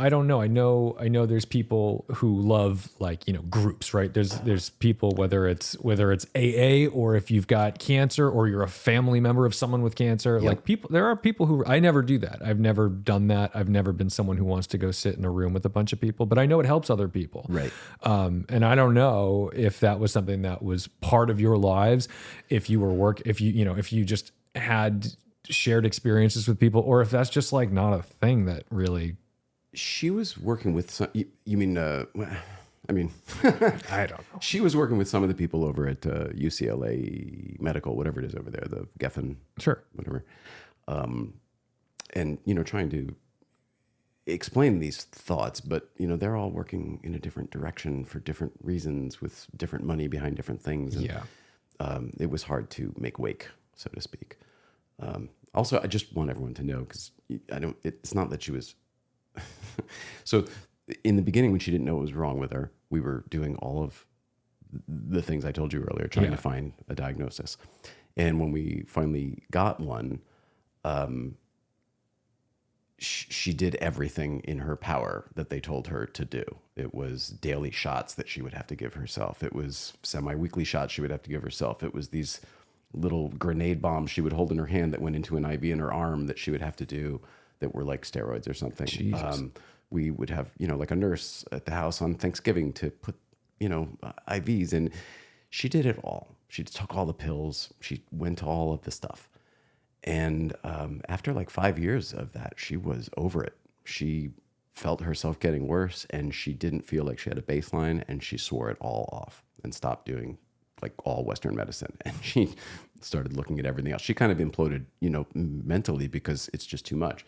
don't know. I know there's people who love, like, you know, groups, right? There's people, whether it's AA, or if you've got cancer or you're a family member of someone with cancer, Yep. like there are people who, I never do that. I've never done that. I've never been someone who wants to go sit in a room with a bunch of people, but I know it helps other people. Right. And I don't know if that was something that was part of your lives, if you just had shared experiences with people, or if that's just like not a thing that really. She was working with some, you mean, I mean, I don't know. She was working with some of the people over at UCLA Medical, whatever it is over there, the Geffen, Sure, whatever. And, you know, trying to explain these thoughts, but, you know, they're all working in a different direction for different reasons with different money behind different things. And, it was hard to make wake, so to speak. Also, I just want everyone to know, because it's not that she was, so in the beginning, when she didn't know what was wrong with her, we were doing all of the things I told you earlier, trying to find a diagnosis. And when we finally got one, she did everything in her power that they told her to do. It was daily shots that she would have to give herself. It was semi-weekly shots she would have to give herself. It was these little grenade bombs she would hold in her hand that went into an IV in her arm that she would have to do, that were like steroids or something. We would have, you know, like a nurse at the house on Thanksgiving to put, you know, IVs, and she did it all. She took all the pills. She went to all of the stuff. And after like 5 years of that, she was over it. She felt herself getting worse, and she didn't feel like she had a baseline, and she swore it all off and stopped doing like all Western medicine. And she started looking at everything else. She kind of imploded, you know, mentally, because it's just too much.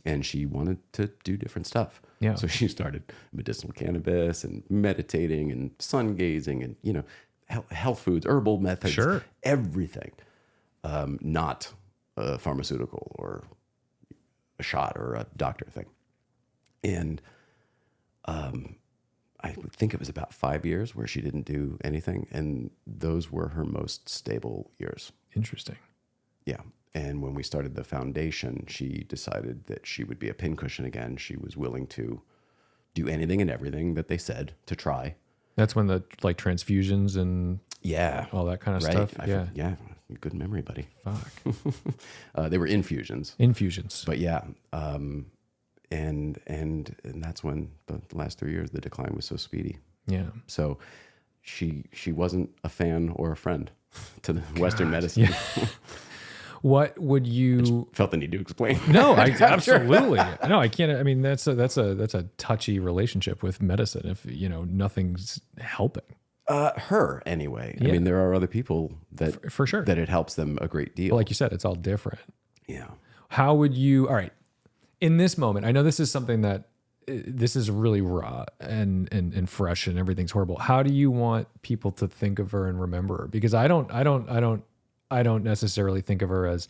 And she wanted to do different stuff. Yeah. So she started medicinal cannabis and meditating and sun gazing and, you know, health foods, herbal methods, everything, not a pharmaceutical or a shot or a doctor thing. And I would think it was about 5 years where she didn't do anything. And those were her most stable years. Interesting. Yeah. And when we started the foundation, she decided that she would be a pincushion again. She was willing to do anything and everything that they said to try. That's when the like transfusions and all that kind of stuff. Yeah. Good memory, buddy. Fuck. They were infusions. Infusions. But yeah. And that's when the last 3 years, the decline was so speedy. Yeah. So she wasn't a fan or a friend to the Western medicine. Yeah. What would you felt the need to explain? No, absolutely. No, I can't. I mean, that's a touchy relationship with medicine if, you know, nothing's helping. Her anyway. Yeah. I mean, there are other people that for sure that it helps them a great deal. But like you said, it's all different. Yeah. How would you? All right. In this moment, I know this is something that this is really raw and fresh and everything's horrible. How do you want people to think of her and remember her? Because I don't necessarily think of her as,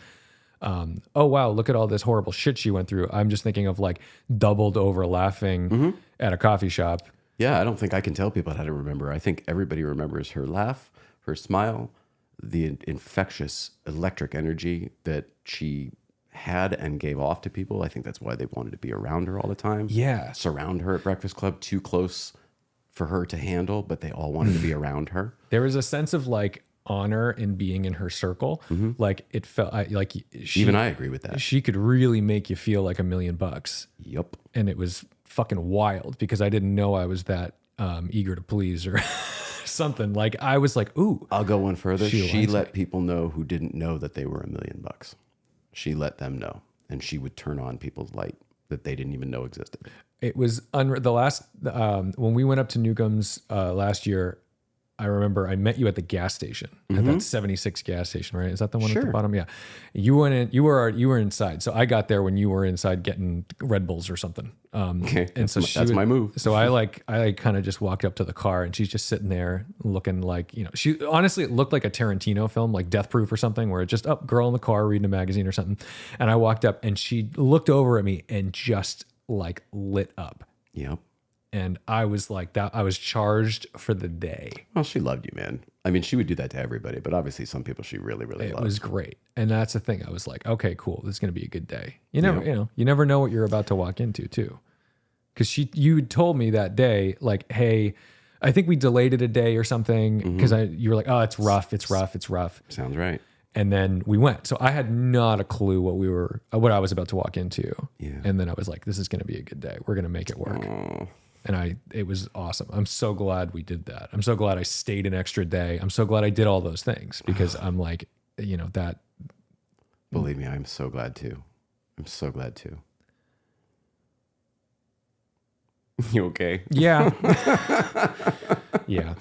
oh wow, look at all this horrible shit she went through. I'm just thinking of like doubled over laughing at a coffee shop. Yeah, I don't think I can tell people how to remember. I think everybody remembers her laugh, her smile, the infectious electric energy that she had and gave off to people. I think that's why they wanted to be around her all the time. Yeah. Surround her at Breakfast Club, too close for her to handle, but they all wanted to be around her. There was a sense of like honor in being in her circle. Like it felt like Even I agree with that. she could really make you feel like $1 million. Yep. And it was fucking wild because I didn't know I was that eager to please or something. Like I was like, ooh. I'll go one further. She She likes let people know who didn't know that they were $1 million. She let them know, and she would turn on people's light that they didn't even know existed. It was the last when we went up to Newcomb's last year. I remember I met you at the gas station at that 76 gas station, right? Is that the one at the bottom? Yeah. You went in. You were inside. So I got there when you were inside getting Red Bulls or something. Okay, And so that's my move. So I kind of just walked up to the car and she's just sitting there looking like, you know, she honestly, it looked like a Tarantino film, like Death Proof or something, where it just girl in the car reading a magazine or something. And I walked up and she looked over at me and just like lit up. Yep. And I was like that. I was charged for the day. Well, she loved you, man. I mean, she would do that to everybody, but obviously some people she really, really loved. It was great. And that's the thing. I was like, okay, cool. This is going to be a good day. You never know what you're about to walk into too. Cause you told me that day, like, hey, I think we delayed it a day or something. Cause you were like, oh, it's rough. Sounds right. And then we went. So I had not a clue what I was about to walk into. Yeah. And then I was like, this is going to be a good day. We're going to make it work. Oh. And it was awesome. I'm so glad we did that. I'm so glad I stayed an extra day. I'm so glad I did all those things because I'm like, you know, that. Believe me, I'm so glad too. I'm so glad too. You okay? Yeah. Yeah.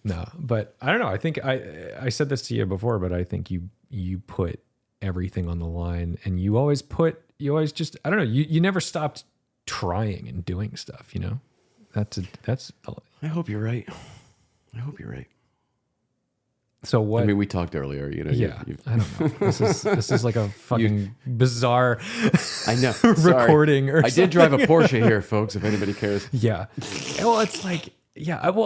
No, but I don't know. I think I said this to you before, but I think you put everything on the line and you always just, I don't know. You never stopped trying and doing stuff, you know. I hope you're right. I hope you're right. So what? I mean, we talked earlier, you know. Yeah, I don't know. This is like a fucking bizarre. I know recording. Or I did drive a Porsche here, folks. If anybody cares. Yeah. Well, it's like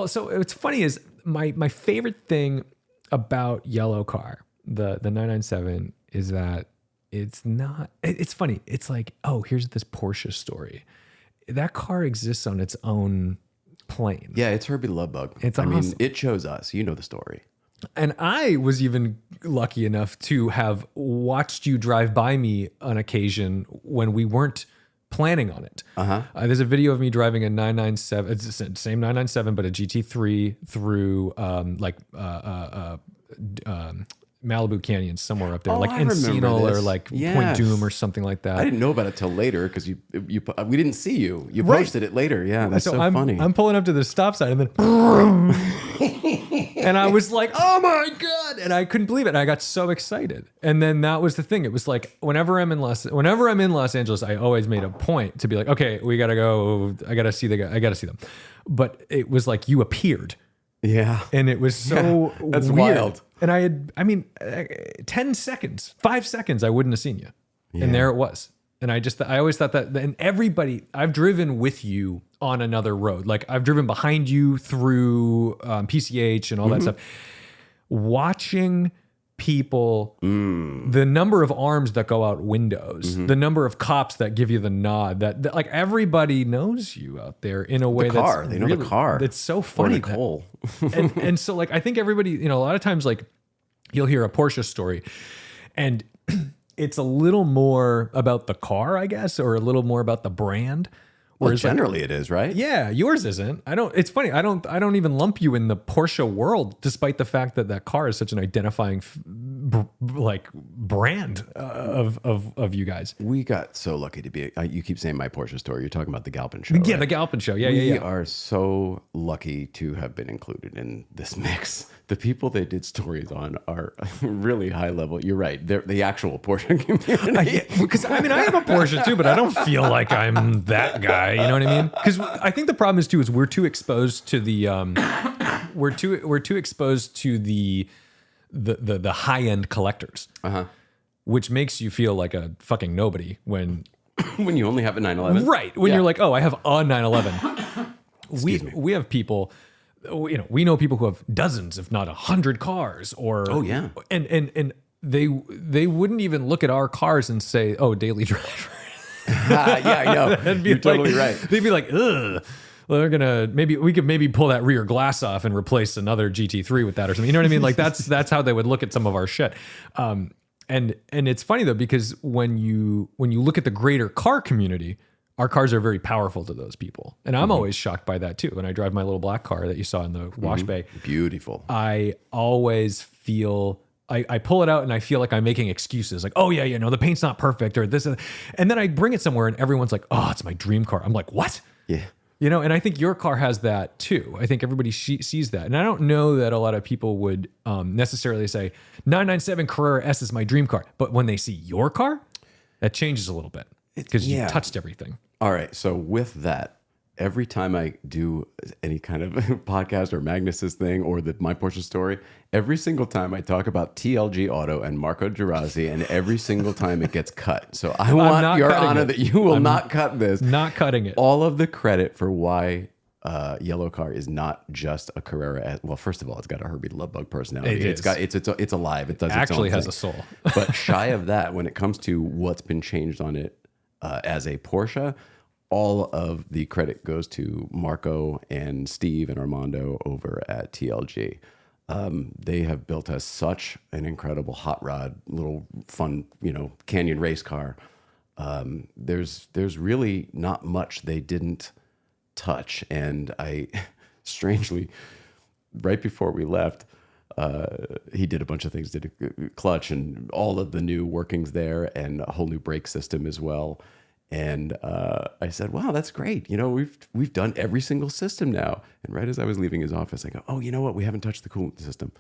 so it's funny is my favorite thing about yellow car, the 997, is that it's not. It's funny. It's like, oh, here's this Porsche story. That car exists on its own plane. Yeah, it's her beloved bug. I mean, it chose us. You know the story. And I was even lucky enough to have watched you drive by me on occasion when we weren't planning on it. There's a video of me driving a 997, it's the same 997, but a GT3 through Malibu Canyon somewhere up there, like Encino or like Point Doom or something like that. I didn't know about it till later because we didn't see you. You posted it later. Yeah, that's so funny. I'm pulling up to the stop sign and then and I was like, oh my God. And I couldn't believe it. And I got so excited. And then that was the thing. It was like, whenever I'm in Los Angeles, I always made a point to be like, okay, we got to go. I got to see the guy. I got to see them. But it was like you appeared. Yeah. And it was so that's weird. Wild. And 10 seconds, 5 seconds, I wouldn't have seen you. Yeah. And there it was. And I always thought that, and everybody, I've driven with you on another road. Like I've driven behind you through PCH and all that stuff. Watching people, the number of arms that go out windows, the number of cops that give you the nod, that like everybody knows you out there in a way that's they know the car. It's so funny. Nicole. and so like, I think everybody, you know, a lot of times like you'll hear a Porsche story and it's a little more about the car, I guess, or a little more about the brand. Well, generally it is, right? Yeah, yours isn't. It's funny. I don't even lump you in the Porsche world, despite the fact that car is such an identifying brand of you guys. We got so lucky to be. You keep saying my Porsche story. You're talking about the Galpin show. Yeah, right? the Galpin show. Yeah, we are so lucky to have been included in this mix. The people they did stories on are really high level. You're right. They're the actual Porsche community. Because I have a Porsche too, but I don't feel like I'm that guy. You know what I mean? Because I think the problem is we're too exposed to the we're too exposed to the high end collectors, which makes you feel like a fucking nobody when you only have a 911, right? When you're like, oh, I have a 911. We have people. You know, we know people who have dozens, if not 100 cars, or oh yeah, and they wouldn't even look at our cars and say, "Oh, daily driver." Yeah, I know. You're totally right. They'd be like, "Ugh." Well, we could maybe pull that rear glass off and replace another GT3 with that or something. You know what I mean? Like that's how they would look at some of our shit. And it's funny though, because when you look at the greater car community, our cars are very powerful to those people. And I'm always shocked by that too. When I drive my little black car that you saw in the wash bay. Beautiful. I always feel I pull it out and I feel like I'm making excuses, like, oh yeah, the paint's not perfect or this, and then I bring it somewhere and everyone's like, oh, it's my dream car. I'm like, what? Yeah. And I think your car has that too. I think everybody sees that. And I don't know that a lot of people would necessarily say 997 Carrera S is my dream car. But when they see your car, that changes a little bit because you touched everything. All right. So with that, every time I do any kind of podcast or Magnus's thing or my Porsche story, every single time I talk about TLG Auto and Marco Gerazzi, and every single time it gets cut. So I want your honor that you will not cut this. Not cutting it. All of the credit for why Yellow Car is not just a Carrera. Well, first of all, it's got a Herbie the Love Bug personality. It's alive. It does actually its own has thing. a soul. But shy of that, when it comes to what's been changed on it as a Porsche, all of the credit goes to Marco and Steve and Armando over at TLG. They have built us such an incredible hot rod, little fun, canyon race car. There's really not much they didn't touch. And I, strangely, right before we left, he did a bunch of things, did a clutch and all of the new workings there and a whole new brake system as well. And I said, wow, that's great. We've done every single system now. And right as I was leaving his office, I go, oh, you know what? We haven't touched the coolant system.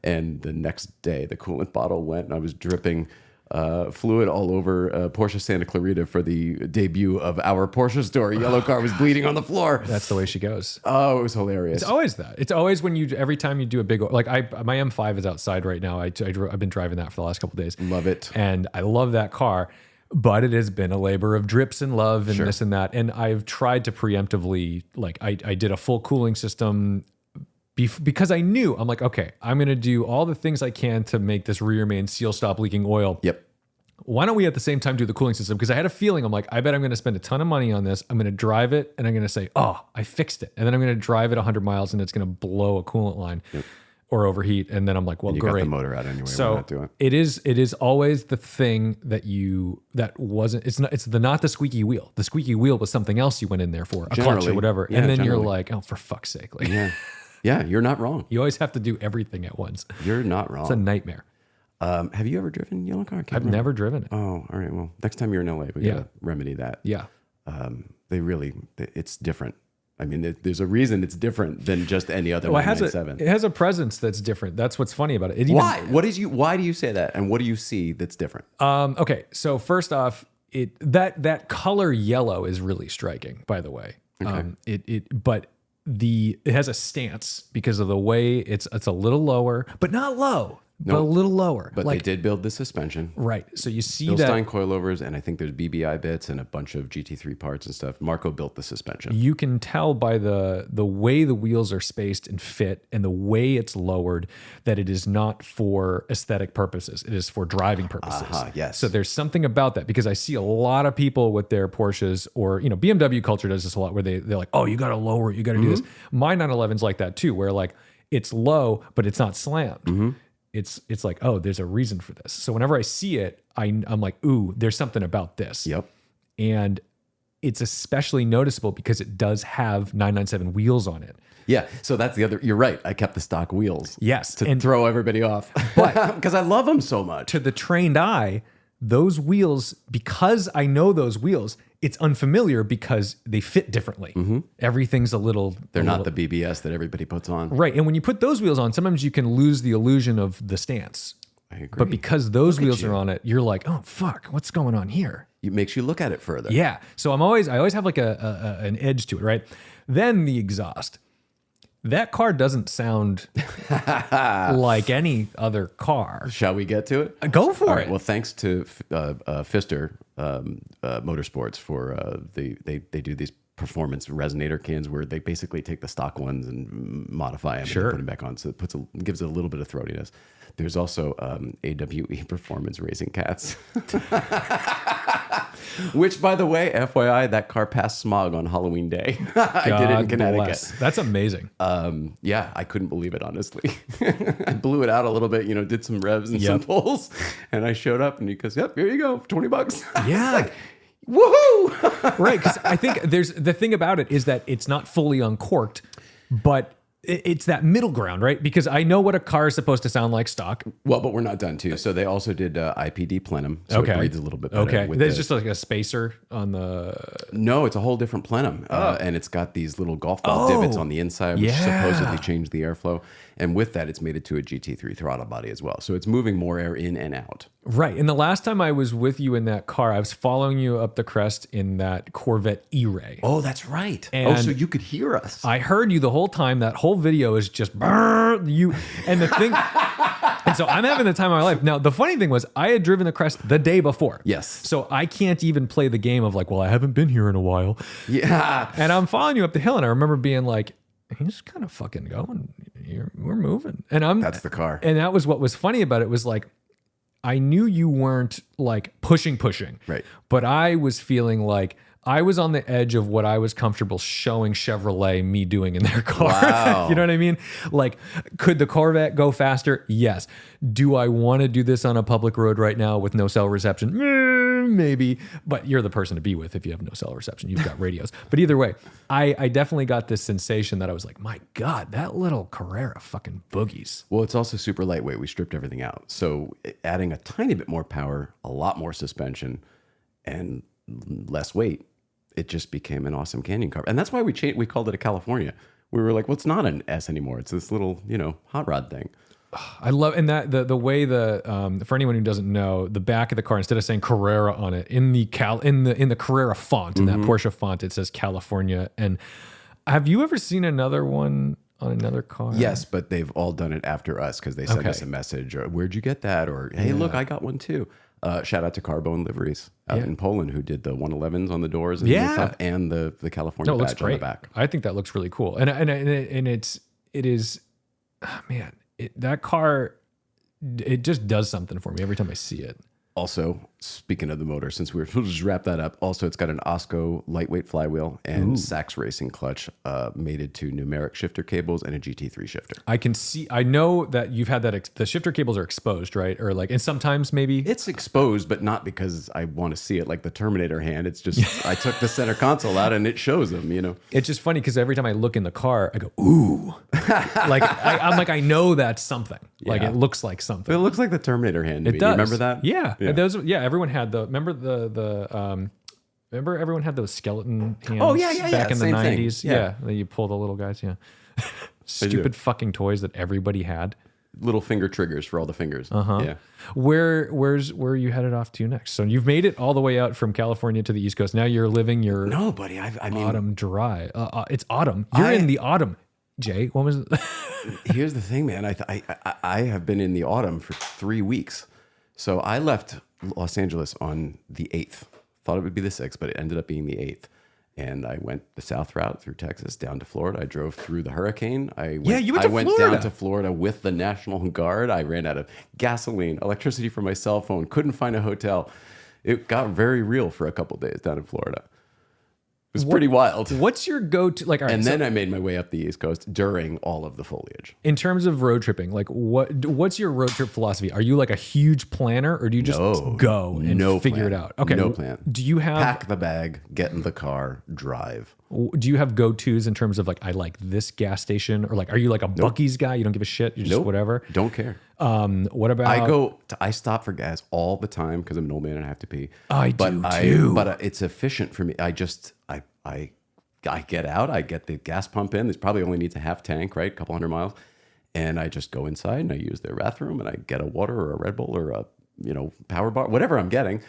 And the next day, the coolant bottle went and I was dripping fluid all over Porsche Santa Clarita for the debut of our Porsche story. Yellow Car was bleeding on the floor. That's the way she goes. Oh, it was hilarious. It's always that. It's always when every time you do a big, like my M5 is outside right now. I've been driving that for the last couple of days. Love it. And I love that car. But it has been a labor of drips and love and this and that. And I've tried to preemptively, like I did a full cooling system because I knew, I'm like, okay, I'm going to do all the things I can to make this rear main seal stop leaking oil. Yep. Why don't we at the same time do the cooling system? Because I had a feeling, I'm like, I bet I'm going to spend a ton of money on this. I'm going to drive it and I'm going to say, oh, I fixed it. And then I'm going to drive it 100 miles and it's going to blow a coolant line. Yep. Or overheat, and then I'm like, well, and you great. got the motor out anyway. So we're not doing it is always the thing that wasn't. It's not the squeaky wheel. The squeaky wheel was something else you went in there for, a clutch or whatever. Yeah, and then you're like, oh, for fuck's sake! Like, yeah, you're not wrong. You always have to do everything at once. You're not wrong. It's a nightmare. Have you ever driven Yellow Car? I've never driven it. Oh, all right. Well, next time you're in LA, we gotta remedy that. Yeah. It's different. I mean, there's a reason it's different than just any other 997. It has a presence that's different. That's what's funny about it. Why? Why do you say that? And what do you see that's different? Okay, so first off, that color yellow is really striking. By the way, but it has a stance because of the way it's a little lower, but not low. But a little lower. But they did build the suspension. Right. So you see Bilstein coilovers, and I think there's BBI bits and a bunch of GT3 parts and stuff. Marco built the suspension. You can tell by the way the wheels are spaced and fit and the way it's lowered that it is not for aesthetic purposes. It is for driving purposes. Yes. So there's something about that because I see a lot of people with their Porsches or, BMW culture does this a lot where they're like, oh, you got to lower it. You got to do this. My 911's like that too, where like it's low, but it's not slammed. It's like, oh, there's a reason for this. So whenever I see it, I'm like, ooh, there's something about this. Yep. And it's especially noticeable because it does have 997 wheels on it. Yeah. So that's the other, you're right. I kept the stock wheels. Yes. To throw everybody off. But because I love them so much. To the trained eye, those wheels, because I know those wheels, it's unfamiliar because they fit differently. Everything's They're not the BBS that everybody puts on. Right. And when you put those wheels on, sometimes you can lose the illusion of the stance. I agree. But because those wheels are on it, you're like, oh, fuck, what's going on here? It makes you look at it further. Yeah. So I always have like an edge to it, right? Then the exhaust. That car doesn't sound like any other car. Shall we get to it? Go for All it. right, well, thanks to Pfister Motorsports for they do these performance resonator cans where they basically take the stock ones and modify them and put them back on. So it gives it a little bit of throatiness. There's also AWE performance racing cats, which, by the way, FYI, that car passed smog on Halloween day. I did it in Connecticut. Bless. That's amazing. Yeah, I couldn't believe it, honestly. I blew it out a little bit, did some revs and some pulls, and I showed up and he goes, "Yep, here you go, $20." Yeah. Like, woohoo! Right, because I think the thing about it is that it's not fully uncorked, but it's that middle ground, right? Because I know what a car is supposed to sound like stock. Well, but we're not done too. So they also did IPD plenum, so it breathes a little bit better. Okay, there's just like a spacer on the... No, it's a whole different plenum, and it's got these little golf ball divots on the inside, which supposedly change the airflow. And with that, it's made it to a GT3 throttle body as well. So it's moving more air in and out. Right. And the last time I was with you in that car, I was following you up the crest in that Corvette E-Ray. Oh, that's right. And so you could hear us. I heard you the whole time. That whole video is just you. And the thing... And so I'm having the time of my life. Now, the funny thing was I had driven the crest the day before. Yes. So I can't even play the game of like, well, I haven't been here in a while. Yeah. And I'm following you up the hill, and I remember being like, he's kind of fucking going. We're moving. And that's the car. And that was what was funny about it was like, I knew you weren't like pushing. Right. But I was feeling like I was on the edge of what I was comfortable showing Chevrolet me doing in their car. Wow. You know what I mean? Like, could the Corvette go faster? Yes. Do I want to do this on a public road right now with no cell reception? Maybe. But you're the person to be with if you have no cell reception. You've got radios. But either way, I definitely got this sensation that I was like, my God, that little Carrera fucking boogies. Well, it's also super lightweight. We stripped everything out. So adding a tiny bit more power, a lot more suspension, and less weight, it just became an awesome canyon car. And that's why we called it a California. We were like, well, it's not an S anymore. It's this little, hot rod thing. I love, and that the way for anyone who doesn't know, the back of the car, instead of saying Carrera on it, in the Carrera font, in that Porsche font, it says California. And have you ever seen another one on another car? Yes, but they've all done it after us because they sent us a message, or where'd you get that? Or, hey, look, I got one too. Shout out to Carbone Liveries out in Poland, who did the 111s on the doors and stuff, and the California badge on the back. I think that looks really cool, and it is, man, that car, it just does something for me every time I see it. Also, speaking of the motor, we'll just wrap that up. Also, it's got an Osco lightweight flywheel and Sachs Racing clutch mated to numeric shifter cables and a GT3 shifter. I know that you've had that, the shifter cables are exposed, right? Or like, and sometimes maybe... It's exposed, but not because I want to see it like the Terminator hand. It's just, I took the center console out and it shows them, It's just funny because every time I look in the car, I go, ooh. Like, I'm like, I know that's something. Yeah. Like, it looks like something. It looks like the Terminator hand to me. Does. You remember that? Yeah. Everyone had remember everyone had those skeleton hands back in the 90s? Thing. Yeah. You pull the little guys, Stupid fucking toys that everybody had. Little finger triggers for all the fingers. Yeah. Where are you headed off to next? So you've made it all the way out from California to the East Coast. Now you're living your autumn dry. It's autumn. You're in the autumn. Jay, what was it? Here's the thing, man. I have been in the autumn for 3 weeks. So I left Los Angeles on the 8th. Thought it would be the 6th, but it ended up being the 8th. And I went the south route through Texas down to Florida. I drove through the hurricane. I went down to Florida with the National Guard. I ran out of gasoline, electricity for my cell phone, couldn't find a hotel. It got very real for a couple of days down in Florida. It was pretty wild. What's your go-to? Like, all right, then I made my way up the East Coast during all of the foliage. In terms of road tripping, like what's your road trip philosophy? Are you like a huge planner, or do you just go and figure it out? Okay, no plan. Do you have pack the bag, get in the car, drive? Do you have go-tos in terms of like, I like this gas station, or like, are you like a Buc-ee's guy? You don't give a shit. You just whatever. Don't care. What about? I stop for gas all the time because I'm an old man and I have to pee. I do too. But it's efficient for me. I get out. I get the gas pump in. This probably only needs a half tank, right? A couple 100 miles, and I just go inside and I use their bathroom and I get a water or a Red Bull or a power bar, whatever I'm getting,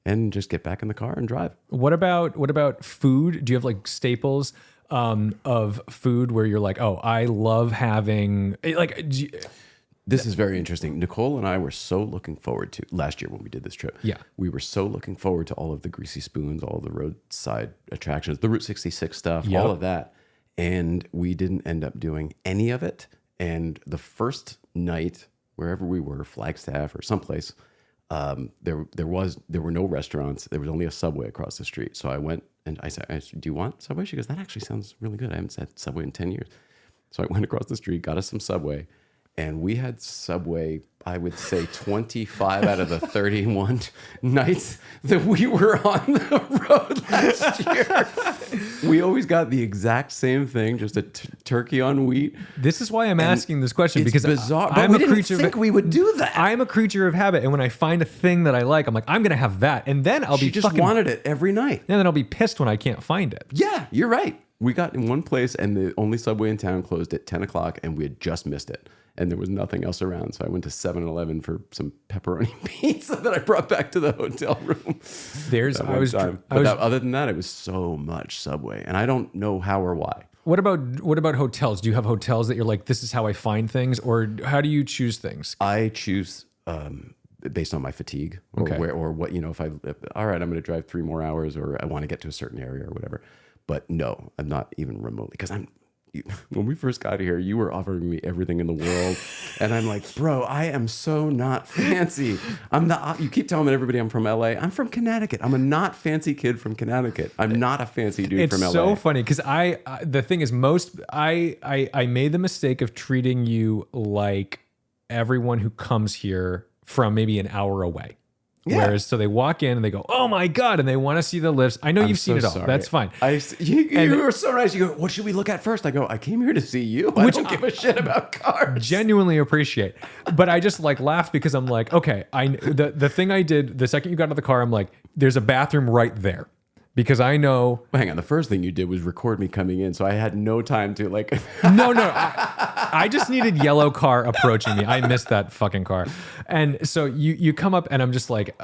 and just get back in the car and drive. What about food? Do you have like staples of food where you're like, oh, I love having like? This is very interesting. Nicole and I were so looking forward to last year when we did this trip. Yeah. We were so looking forward to all of the greasy spoons, all of the roadside attractions, the Route 66 stuff, Yep. all of that. And we didn't end up doing any of it. And the first night, wherever we were, Flagstaff or someplace, there were no restaurants. There was only a Subway across the street. So I went and I said, do you want Subway? She goes, that actually sounds really good. I haven't had Subway in 10 years. So I went across the street, got us some Subway. And we had Subway, I would say 25 out of the 31 nights that we were on the road last year. We always got the exact same thing, just a turkey on wheat. This is why I'm asking this question, It's because bizarre. But I'm we a didn't creature think of, we would do that. I'm a creature of habit. And when I find a thing that I like, I'm like, I'm going to have that. And then I'll She be just fucking, wanted it every night. and then I'll be pissed when I can't find it. Yeah, you're right. We got in one place and the only Subway in town closed at 10 o'clock and we had just missed it. And there was nothing else around. So I went to 7-Eleven for some pepperoni pizza that I brought back to the hotel room. Other than that, it was so much Subway. And I don't know how or why. What about hotels? Do you have hotels that you're like, this is how I find things? Or how do you choose things? I choose based on my fatigue or Okay. or what, if all right, I'm going to drive 3 more hours or I want to get to a certain area or whatever. But no, I'm not even remotely because when we first got here, you were offering me everything in the world. And I'm like, bro, I am so not fancy. I'm not, you keep telling everybody I'm from LA. I'm from Connecticut. I'm a not fancy kid from Connecticut. I'm not a fancy dude from LA. It's so funny because the thing is I made the mistake of treating you like everyone who comes here from maybe an hour away. Yeah. Whereas, so they walk in and they go, "Oh my god!" and they want to see the lifts. I know you've seen it all. Sorry. That's fine. You were so nice. You go, what should we look at first? I go, I came here to see you. I don't give a shit about cars. Genuinely appreciate, but I just like laugh because I'm like, okay, the thing I did the second you got out of the car, I'm like, there's a bathroom right there. Because I know. Hang on. The first thing you did was record me coming in, so I had no time to like. No. I just needed yellow car approaching me. I missed that fucking car, and so you come up, and I'm just like,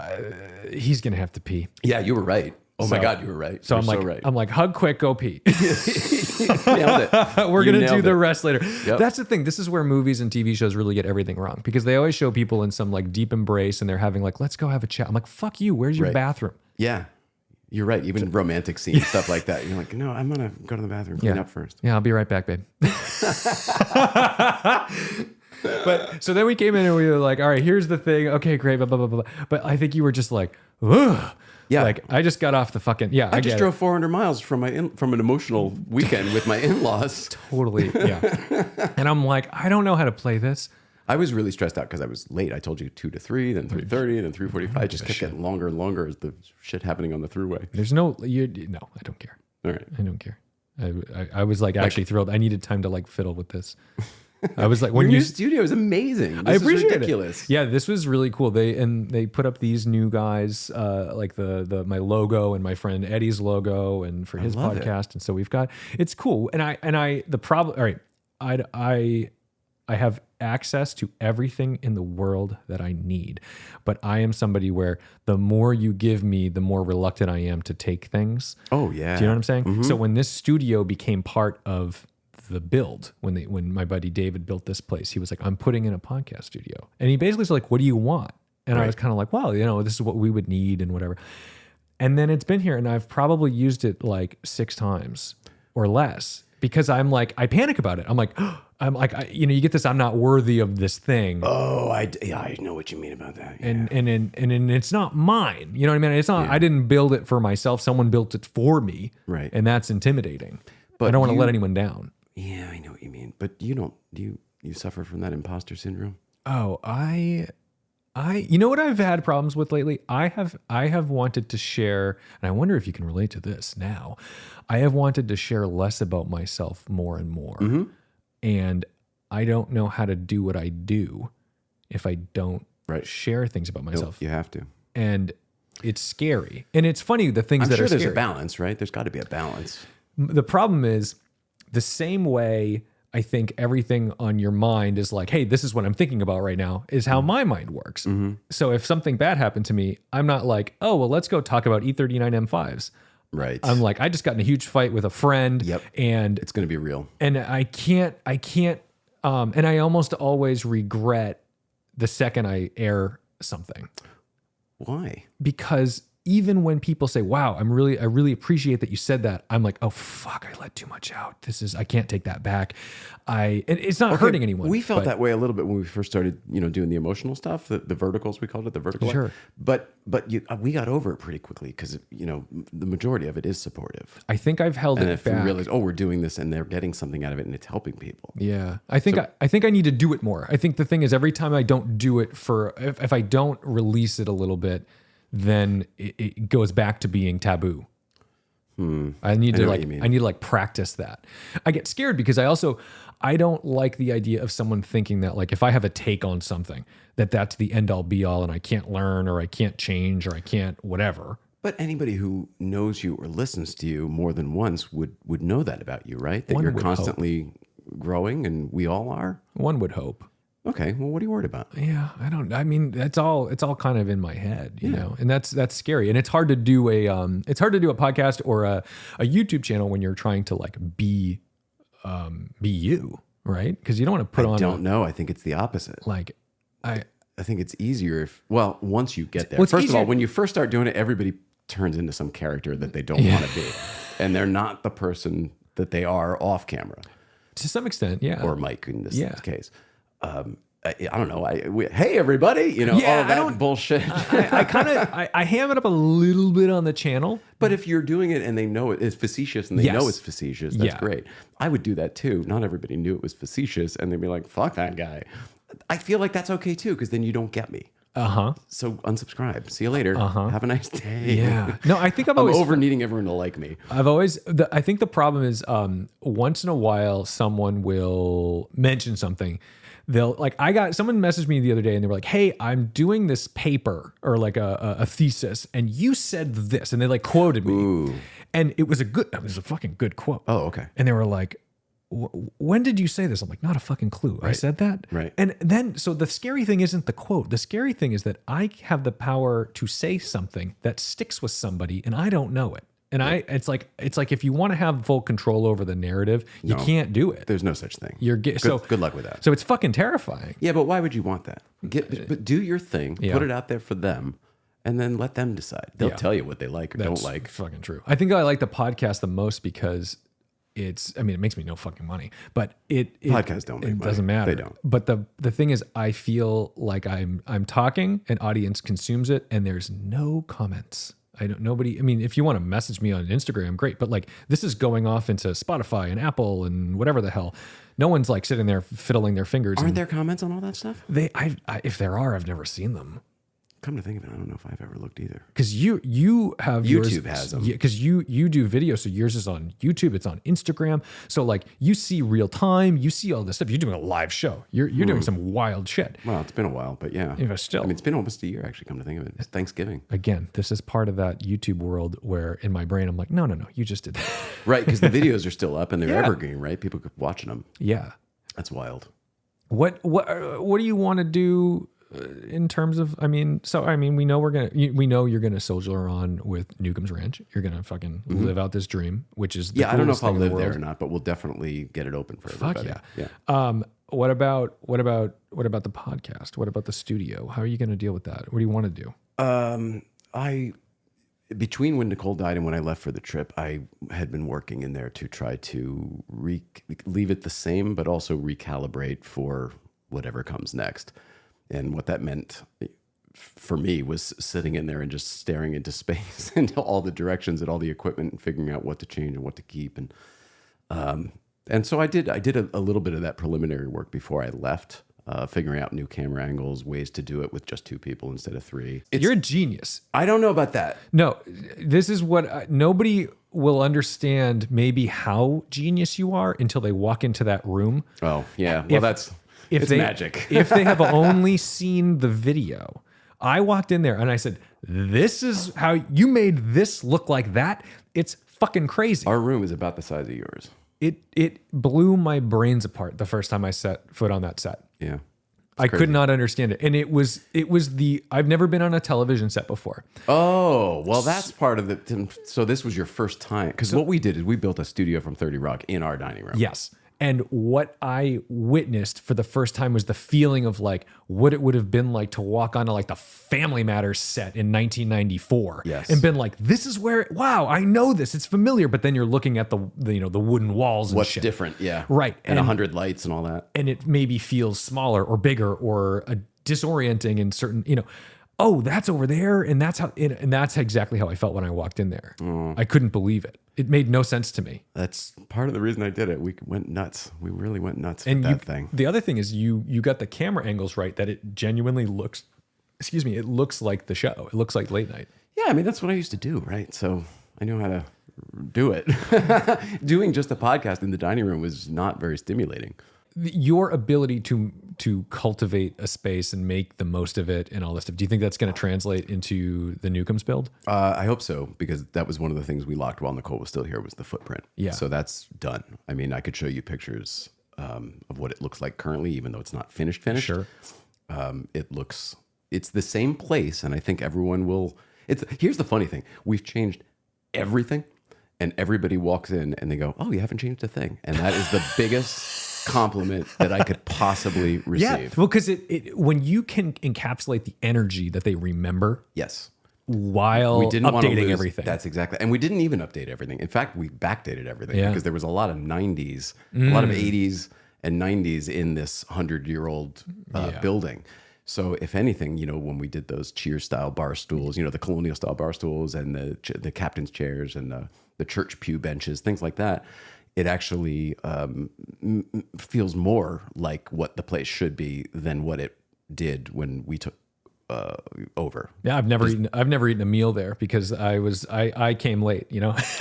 he's gonna have to pee. Yeah, you were right. Oh my God, you were right. So You're I'm like, hug quick, go pee. Nailed it. We're You gonna nailed do the it. rest later. Yep. That's the thing. This is where movies and TV shows really get everything wrong because they always show people in some like deep embrace, and they're having like, let's go have a chat. I'm like, fuck you. Where's your Right. bathroom? Yeah, you're right. Even romantic scenes, stuff like that. You're like, no, I'm gonna go to the bathroom, clean up first. Yeah, I'll be right back, babe. But so then we came in and we were like, all right, here's the thing. Okay, great, blah, blah, blah, blah. But I think you were just like, ugh. Yeah. Like I just got off the fucking, yeah. I just drove 400 miles from from an emotional weekend with my in-laws. Totally, yeah. And I'm like, I don't know how to play this. I was really stressed out because I was late. I told you 2 to 3, then 3:30, then 3:45. It just kept getting longer and longer as the shit happening on the thruway. There's no, no, I don't care. All right. I don't care. I was like actually thrilled. I needed time to like fiddle with this. I was like, when Your you new studio is amazing. I appreciate ridiculous. it. Yeah, this was really cool. They put up these new guys, like my logo and my friend Eddie's logo, and for his love it. podcast. And so we've got, it's cool. And the problem. All right, I have access to everything in the world that I need, but I am somebody where the more you give me, the more reluctant I am to take things. Oh yeah. Do you know what I'm saying? So when this studio became part of the build, when my buddy David built this place, he was like, I'm putting in a podcast studio. And he basically was like, what do you want? And I was kind of like, well, this is what we would need and whatever. And then it's been here and I've probably used it like 6 times or less because I'm like, I panic about it. I'm like, you get this, I'm not worthy of this thing. Oh, I know what you mean about that. Yeah. And it's not mine. You know what I mean? It's not, I didn't build it for myself. Someone built it for me. Right. And that's intimidating. But I don't want to let anyone down. Yeah, I know what you mean. But you suffer from that imposter syndrome? Oh, you know what I've had problems with lately? I have wanted to share, and I wonder if you can relate to this now. I have wanted to share less about myself more and more. Mm-hmm. And I don't know how to do what I do if I don't share things about myself. You have to. And it's scary. And it's funny, the things I'm that sure are there's scary. a balance, right? There's got to be a balance. The problem is the same way I think everything on your mind is like, hey, this is what I'm thinking about right now, is how my mind works. Mm-hmm. So if something bad happened to me, I'm not like, oh, well, let's go talk about E39 M5s. Right. I'm like, I just got in a huge fight with a friend. Yep. And It's going to be real. I can't And I almost always regret the second I air something. Why? Because even when people say, wow, I really appreciate that you said that, I'm like, oh fuck, I let too much out. I can't take that back. And it's not hurting anyone. We felt that way a little bit when we first started, doing the emotional stuff, the verticals, we called it the vertical. Sure. But we got over it pretty quickly because, the majority of it is supportive. I think I've held And it if back. we realize, we're doing this and they're getting something out of it and it's helping people. Yeah. I think I need to do it more. I think the thing is every time I don't do it if I don't release it a little bit, then it goes back to being taboo. I need to practice that. I get scared because I don't like the idea of someone thinking that like if I have a take on something that's the end all be all and I can't learn or I can't change or I can't whatever. But anybody who knows you or listens to you more than once would know that about you, right? That you're constantly growing, and we all are. One would hope. Okay, well, what are you worried about? Yeah, I mean, it's all kind of in my head, you know, and that's scary. And it's hard to do a podcast or a YouTube channel when you're trying to like be you, right? Because you don't want to put on. I don't know. I think it's the opposite. Like, I think it's easier once you get there. First of all, when you first start doing it, everybody turns into some character that they don't want to be, and they're not the person that they are off camera. To some extent, yeah. Or Mike in this case. I don't know. Hey everybody, all of that bullshit. I ham it up a little bit on the channel, but if you're doing it and they know it's facetious and they know it's facetious, that's great. I would do that too. Not everybody knew it was facetious, and they'd be like, "Fuck that guy." I feel like that's okay too, because then you don't get me. So unsubscribe. See you later. Have a nice day. Yeah. No, I think I'm over needing everyone to like me. I think the problem is once in a while someone will mention something. Someone messaged me the other day and they were like, hey, I'm doing this paper or like a thesis and you said this, and they like quoted me. Ooh. And it was a fucking good quote. Oh, okay. And they were like, when did you say this? I'm like, not a fucking clue. Right. I said that. Right. And then, so the scary thing isn't the quote. The scary thing is that I have the power to say something that sticks with somebody and I don't know it. And it's like if you want to have full control over the narrative, you can't do it. There's no such thing. Good luck with that. So it's fucking terrifying. Yeah, but why would you want that? But do your thing, put it out there for them, and then let them decide. They'll tell you what they like or don't like. Fucking true. I think I like the podcast the most because it makes me no fucking money, but podcasts don't make money. It doesn't matter. They don't. But the thing is, I feel like I'm talking, an audience consumes it, and there's no comments. If you want to message me on Instagram, great. But like this is going off into Spotify and Apple and whatever the hell. No one's like sitting there fiddling their fingers. Aren't there comments on all that stuff? If there are, I've never seen them. Come to think of it, I don't know if I've ever looked either. Because you have YouTube has them. Because you do video, so yours is on YouTube. It's on Instagram. So like you see real time. You see all this stuff. You're doing a live show. You're doing some wild shit. Well, it's been a while, but yeah. Still, it's been almost a year actually. Come to think of it, it's Thanksgiving. Again, this is part of that YouTube world where in my brain I'm like, no, you just did that. Right, because the videos are still up and they're evergreen. Right, people keep watching them. Yeah, that's wild. What do you want to do? In terms of, we know you're gonna soldier on with Newcomb's Ranch. You're gonna fucking live out this dream, which is I don't know if I'll live there or not, but we'll definitely get it open for everybody. Fuck yeah. What about the podcast? What about the studio? How are you gonna deal with that? What do you want to do? Between when Nicole died and when I left for the trip, I had been working in there to try to leave it the same, but also recalibrate for whatever comes next. And what that meant for me was sitting in there and just staring into space, into all the directions and all the equipment, and figuring out what to change and what to keep. And so I did a little bit of that preliminary work before I left, figuring out new camera angles, ways to do it with just 2 people instead of 3. You're a genius. I don't know about that. No, this is what nobody will understand. Maybe how genius you are until they walk into that room. Oh yeah, well it's magic. If they have only seen the video. I walked in there and I said, this is how you made this look like that. It's fucking crazy. Our room is about the size of yours. It blew my brains apart the first time I set foot on that set. Yeah. I could not understand it. And it was I've never been on a television set before. Oh, well, that's part of it. So this was your first time. Because what we did is we built a studio from 30 Rock in our dining room. Yes. And what I witnessed for the first time was the feeling of like what it would have been like to walk onto like the Family Matters set in 1994 Yes. and been like, this is where, wow, I know this, it's familiar. But then you're looking at the the wooden walls and What's shit. different? Yeah. Right. And 100 lights and all that. And it maybe feels smaller or bigger or disorienting in certain, oh, that's over there. And that's and that's exactly how I felt when I walked in there. I couldn't believe it. It made no sense to me. That's part of the reason I did it. We went nuts. We really went nuts with that thing. The other thing is you got the camera angles right, that it genuinely looks, it looks like the show. It looks like late night. Yeah, I mean, that's what I used to do, right? So I know how to do it. Doing just a podcast in the dining room was not very stimulating. Your ability to cultivate a space and make the most of it and all this stuff, do you think that's going to translate into the Newcombs build? I hope so, because that was one of the things we locked while Nicole was still here, was the footprint. Yeah. So that's done. I mean, I could show you pictures of what it looks like currently, even though it's not finished. Sure. It's the same place, and I think everyone will. Here's the funny thing: we've changed everything, and everybody walks in and they go, "Oh, you haven't changed a thing," and that is the biggest compliment that I could possibly receive. Yeah, well, because when you can encapsulate the energy that they remember, yes, while we didn't want to updating lose everything. That's exactly, and we didn't even update everything. In fact, we backdated everything because there was a lot of 90s, a lot of 80s and 90s in this 100-year-old building. So if anything, when we did those Cheers style bar stools, the colonial style bar stools and the captain's chairs and the church pew benches, things like that, it actually feels more like what the place should be than what it did when we took over. Yeah, I've never eaten a meal there because I came late,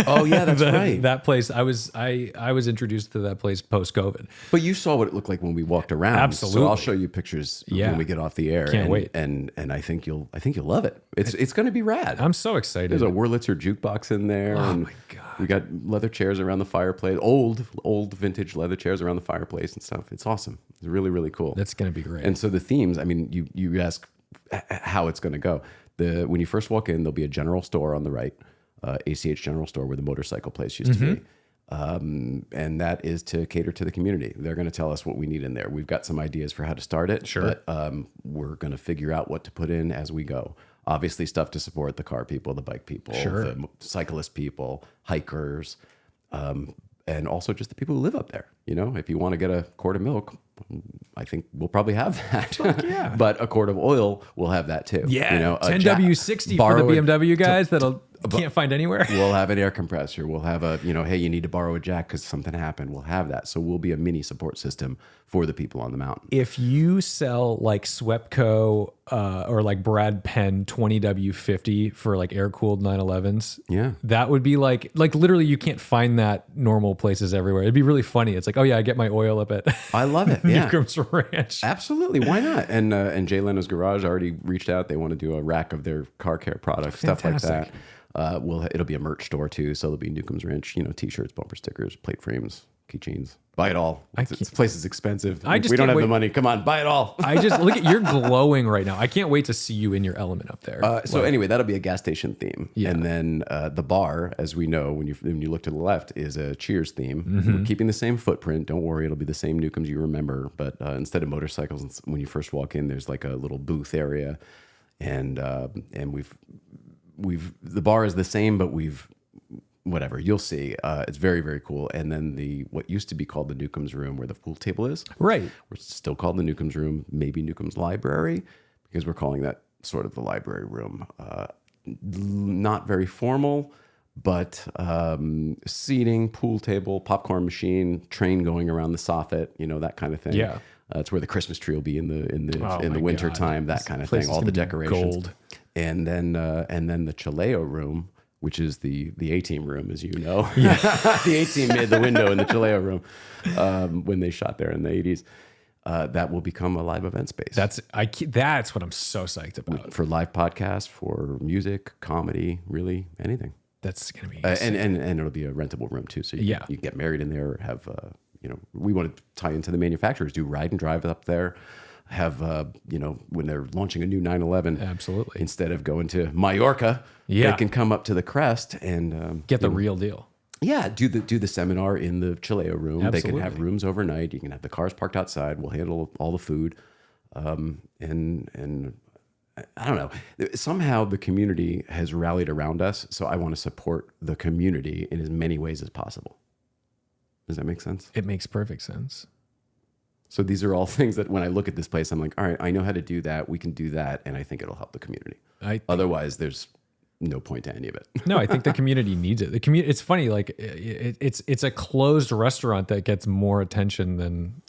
Oh yeah, that's right. That place, I was introduced to that place post-COVID. But you saw what it looked like when we walked around. Absolutely. So I'll show you pictures when we get off the air. Can't wait. And I think you'll love it. It's going to be rad. I'm so excited. There's a Wurlitzer jukebox in there. Oh and my God. We got leather chairs around the fireplace, old vintage leather chairs around the fireplace and stuff. It's awesome. It's really, really cool. That's going to be great. And so the themes, I mean, you ask how it's going to go. When you first walk in, there'll be a general store on the right, ACH General Store, where the motorcycle place used to be. And that is to cater to the community. They're going to tell us what we need in there. We've got some ideas for how to start it. Sure. But we're going to figure out what to put in as we go. Obviously, stuff to support the car people, the bike people, the cyclist people, hikers, and also just the people who live up there. If you want to get a quart of milk, I think we'll probably have that. Yeah. But a quart of oil, we'll have that too. Yeah, 10W60 for the BMW guys that'll can't find anywhere. We'll have an air compressor. We'll have hey, you need to borrow a jack because something happened. We'll have that. So we'll be a mini support system for the people on the mountain. If you sell like Swepco or like Brad Penn 20W50 for like air-cooled 911s, yeah, that would be like literally you can't find that normal places everywhere. It'd be really funny. It's like, oh yeah, I get my oil up at I love it. Yeah. Newcombs Ranch. Absolutely. Why not? And Jay Leno's Garage already reached out. They want to do a rack of their car care products, stuff like that. It'll be a merch store too. So there'll be Newcombs Ranch, t-shirts, bumper stickers, plate frames, keychains. Buy it all. This place is expensive. We don't have the money. Come on, buy it all. I just look at you're glowing right now. I can't wait to see you in your element up there. So anyway, that'll be a gas station theme. Yeah. And then the bar, as we know, when you look to the left, is a Cheers theme. We're keeping the same footprint. Don't worry, it'll be the same Newcombs you remember. But instead of motorcycles, when you first walk in, there's like a little booth area, and the bar is the same, but whatever, you'll see. It's very, very cool. And then what used to be called the Newcombs Room, where the pool table is, right? We're still called the Newcombs Room, maybe Newcombs Library, because we're calling that sort of the library room. Not very formal, but seating, pool table, popcorn machine, train going around the soffit, that kind of thing. Yeah. It's where the Christmas tree will be in the winter time, that kind of thing. All the decorations, gold. And then the Chileo room, which is the A-Team room, as you know. Yeah. The A-Team made the window in the Chileo room when they shot there in the 80s. That will become a live event space. That's what I'm so psyched about. For live podcasts, for music, comedy, really anything. That's gonna be and it'll be a rentable room too. So you can get married in there, or have we want to tie into the manufacturers, do ride and drive up there. Have when they're launching a new 911, absolutely, instead of going to Mallorca, they can come up to the crest and get the real deal. Yeah, do the seminar in the Chileo room. Absolutely. They can have rooms overnight. You can have the cars parked outside. We'll handle all the food, and I don't know. Somehow the community has rallied around us, so I want to support the community in as many ways as possible. Does that make sense? It makes perfect sense. So these are all things that when I look at this place, I'm like, all right, I know how to do that. We can do that, and I think it'll help the community. Otherwise, there's no point to any of it. No, I think the community needs it. The community. It's funny, like it's a closed restaurant that gets more attention than.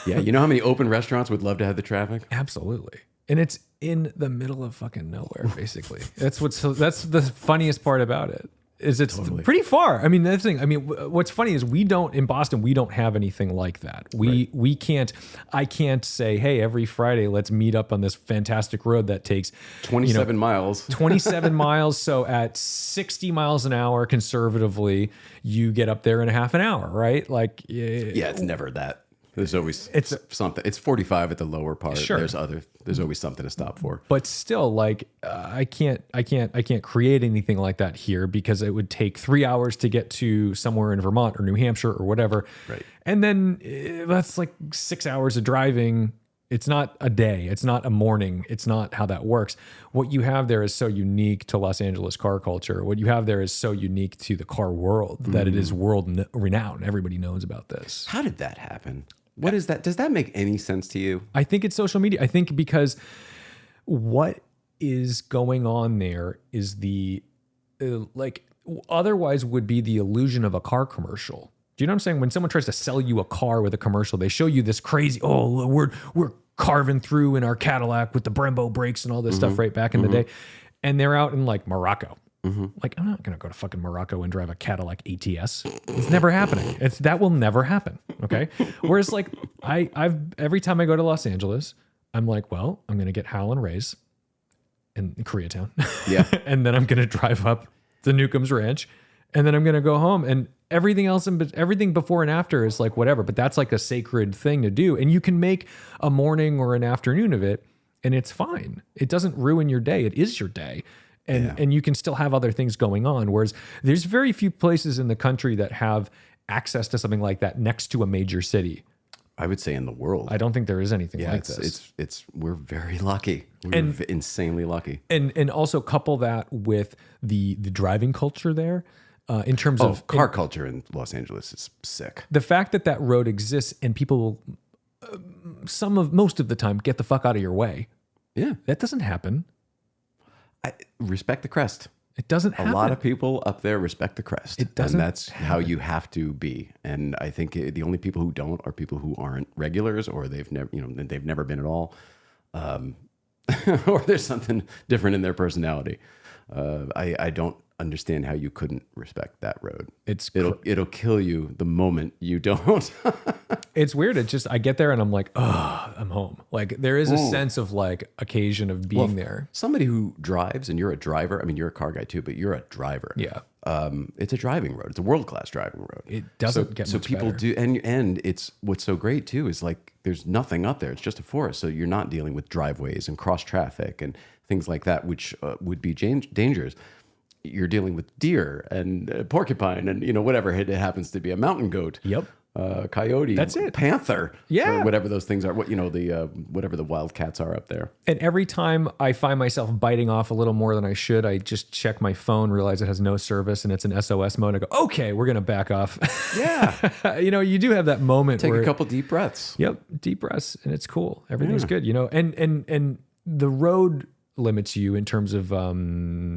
Yeah, you know how many open restaurants would love to have the traffic? Absolutely, and it's in the middle of fucking nowhere, basically. That's the funniest part about it. Is it's pretty far. I mean, that's the thing. I mean, what's funny is in Boston, we don't have anything like that. We can't. I can't say, hey, every Friday, let's meet up on this fantastic road that takes 27 miles. 27 miles. So at 60 miles an hour, conservatively, you get up there in a half an hour, right? Like, yeah, it's never that. There's always something. It's 45 at the lower part. Sure. There's always something to stop for. But still, like I can't create anything like that here because it would take 3 hours to get to somewhere in Vermont or New Hampshire or whatever. Right. And then that's like 6 hours of driving. It's not a day. It's not a morning. It's not how that works. What you have there is so unique to Los Angeles car culture. What you have there is so unique to the car world that it is world renowned. Everybody knows about this. How did that happen? What is that? Does that make any sense to you? I think it's social media. I think because what is going on there is otherwise would be the illusion of a car commercial. Do you know what I'm saying? When someone tries to sell you a car with a commercial, they show you this crazy, we're carving through in our Cadillac with the Brembo brakes and all this stuff right back in the day. And they're out in like Morocco. Like, I'm not going to go to fucking Morocco and drive a Cadillac ATS. It's never happening. That will never happen. Okay. Whereas like I've every time I go to Los Angeles, I'm like, well, I'm going to get Hal and Ray's in Koreatown. Yeah. And then I'm going to drive up to Newcomb's Ranch and then I'm going to go home and everything else, everything before and after is like whatever, but that's like a sacred thing to do. And you can make a morning or an afternoon of it and it's fine. It doesn't ruin your day. It is your day. And you can still have other things going on. Whereas there's very few places in the country that have access to something like that next to a major city. I would say in the world. I don't think there is anything like this. We're very lucky. We're insanely lucky. And also couple that with the driving culture there. In terms of car culture in Los Angeles is sick. The fact that road exists and people most of the time get the fuck out of your way. Yeah. That doesn't happen. I respect the crest. It doesn't happen. A lot of people up there respect the crest. It doesn't. And that's how you have to be. And I think the only people who don't are people who aren't regulars or they've never been at all. Or there's something different in their personality. I don't understand how you couldn't respect that road. It'll kill you the moment you don't. It's weird. It's just I get there and I'm like, oh, I'm home. Like there is a sense of like occasion of being there. Somebody who drives and you're a driver. I mean, you're a car guy too, but you're a driver. Yeah. It's a driving road. It's a world-class driving road. It doesn't get much people better. do, and it's what's so great too is like there's nothing up there. It's just a forest, so you're not dealing with driveways and cross traffic and things like that, which would be dangerous. You're dealing with deer and porcupine and whatever it happens to be, a mountain goat. Yep. Coyote. That's it. Panther. Yeah. Or whatever those things are. Whatever the wild cats are up there. And every time I find myself biting off a little more than I should, I just check my phone, realize it has no service and it's in SOS mode. I go, okay, we're going to back off. Yeah. You do have that moment Take where a couple deep breaths. Yep. Deep breaths. And it's cool. Everything's good, and the road limits you in terms of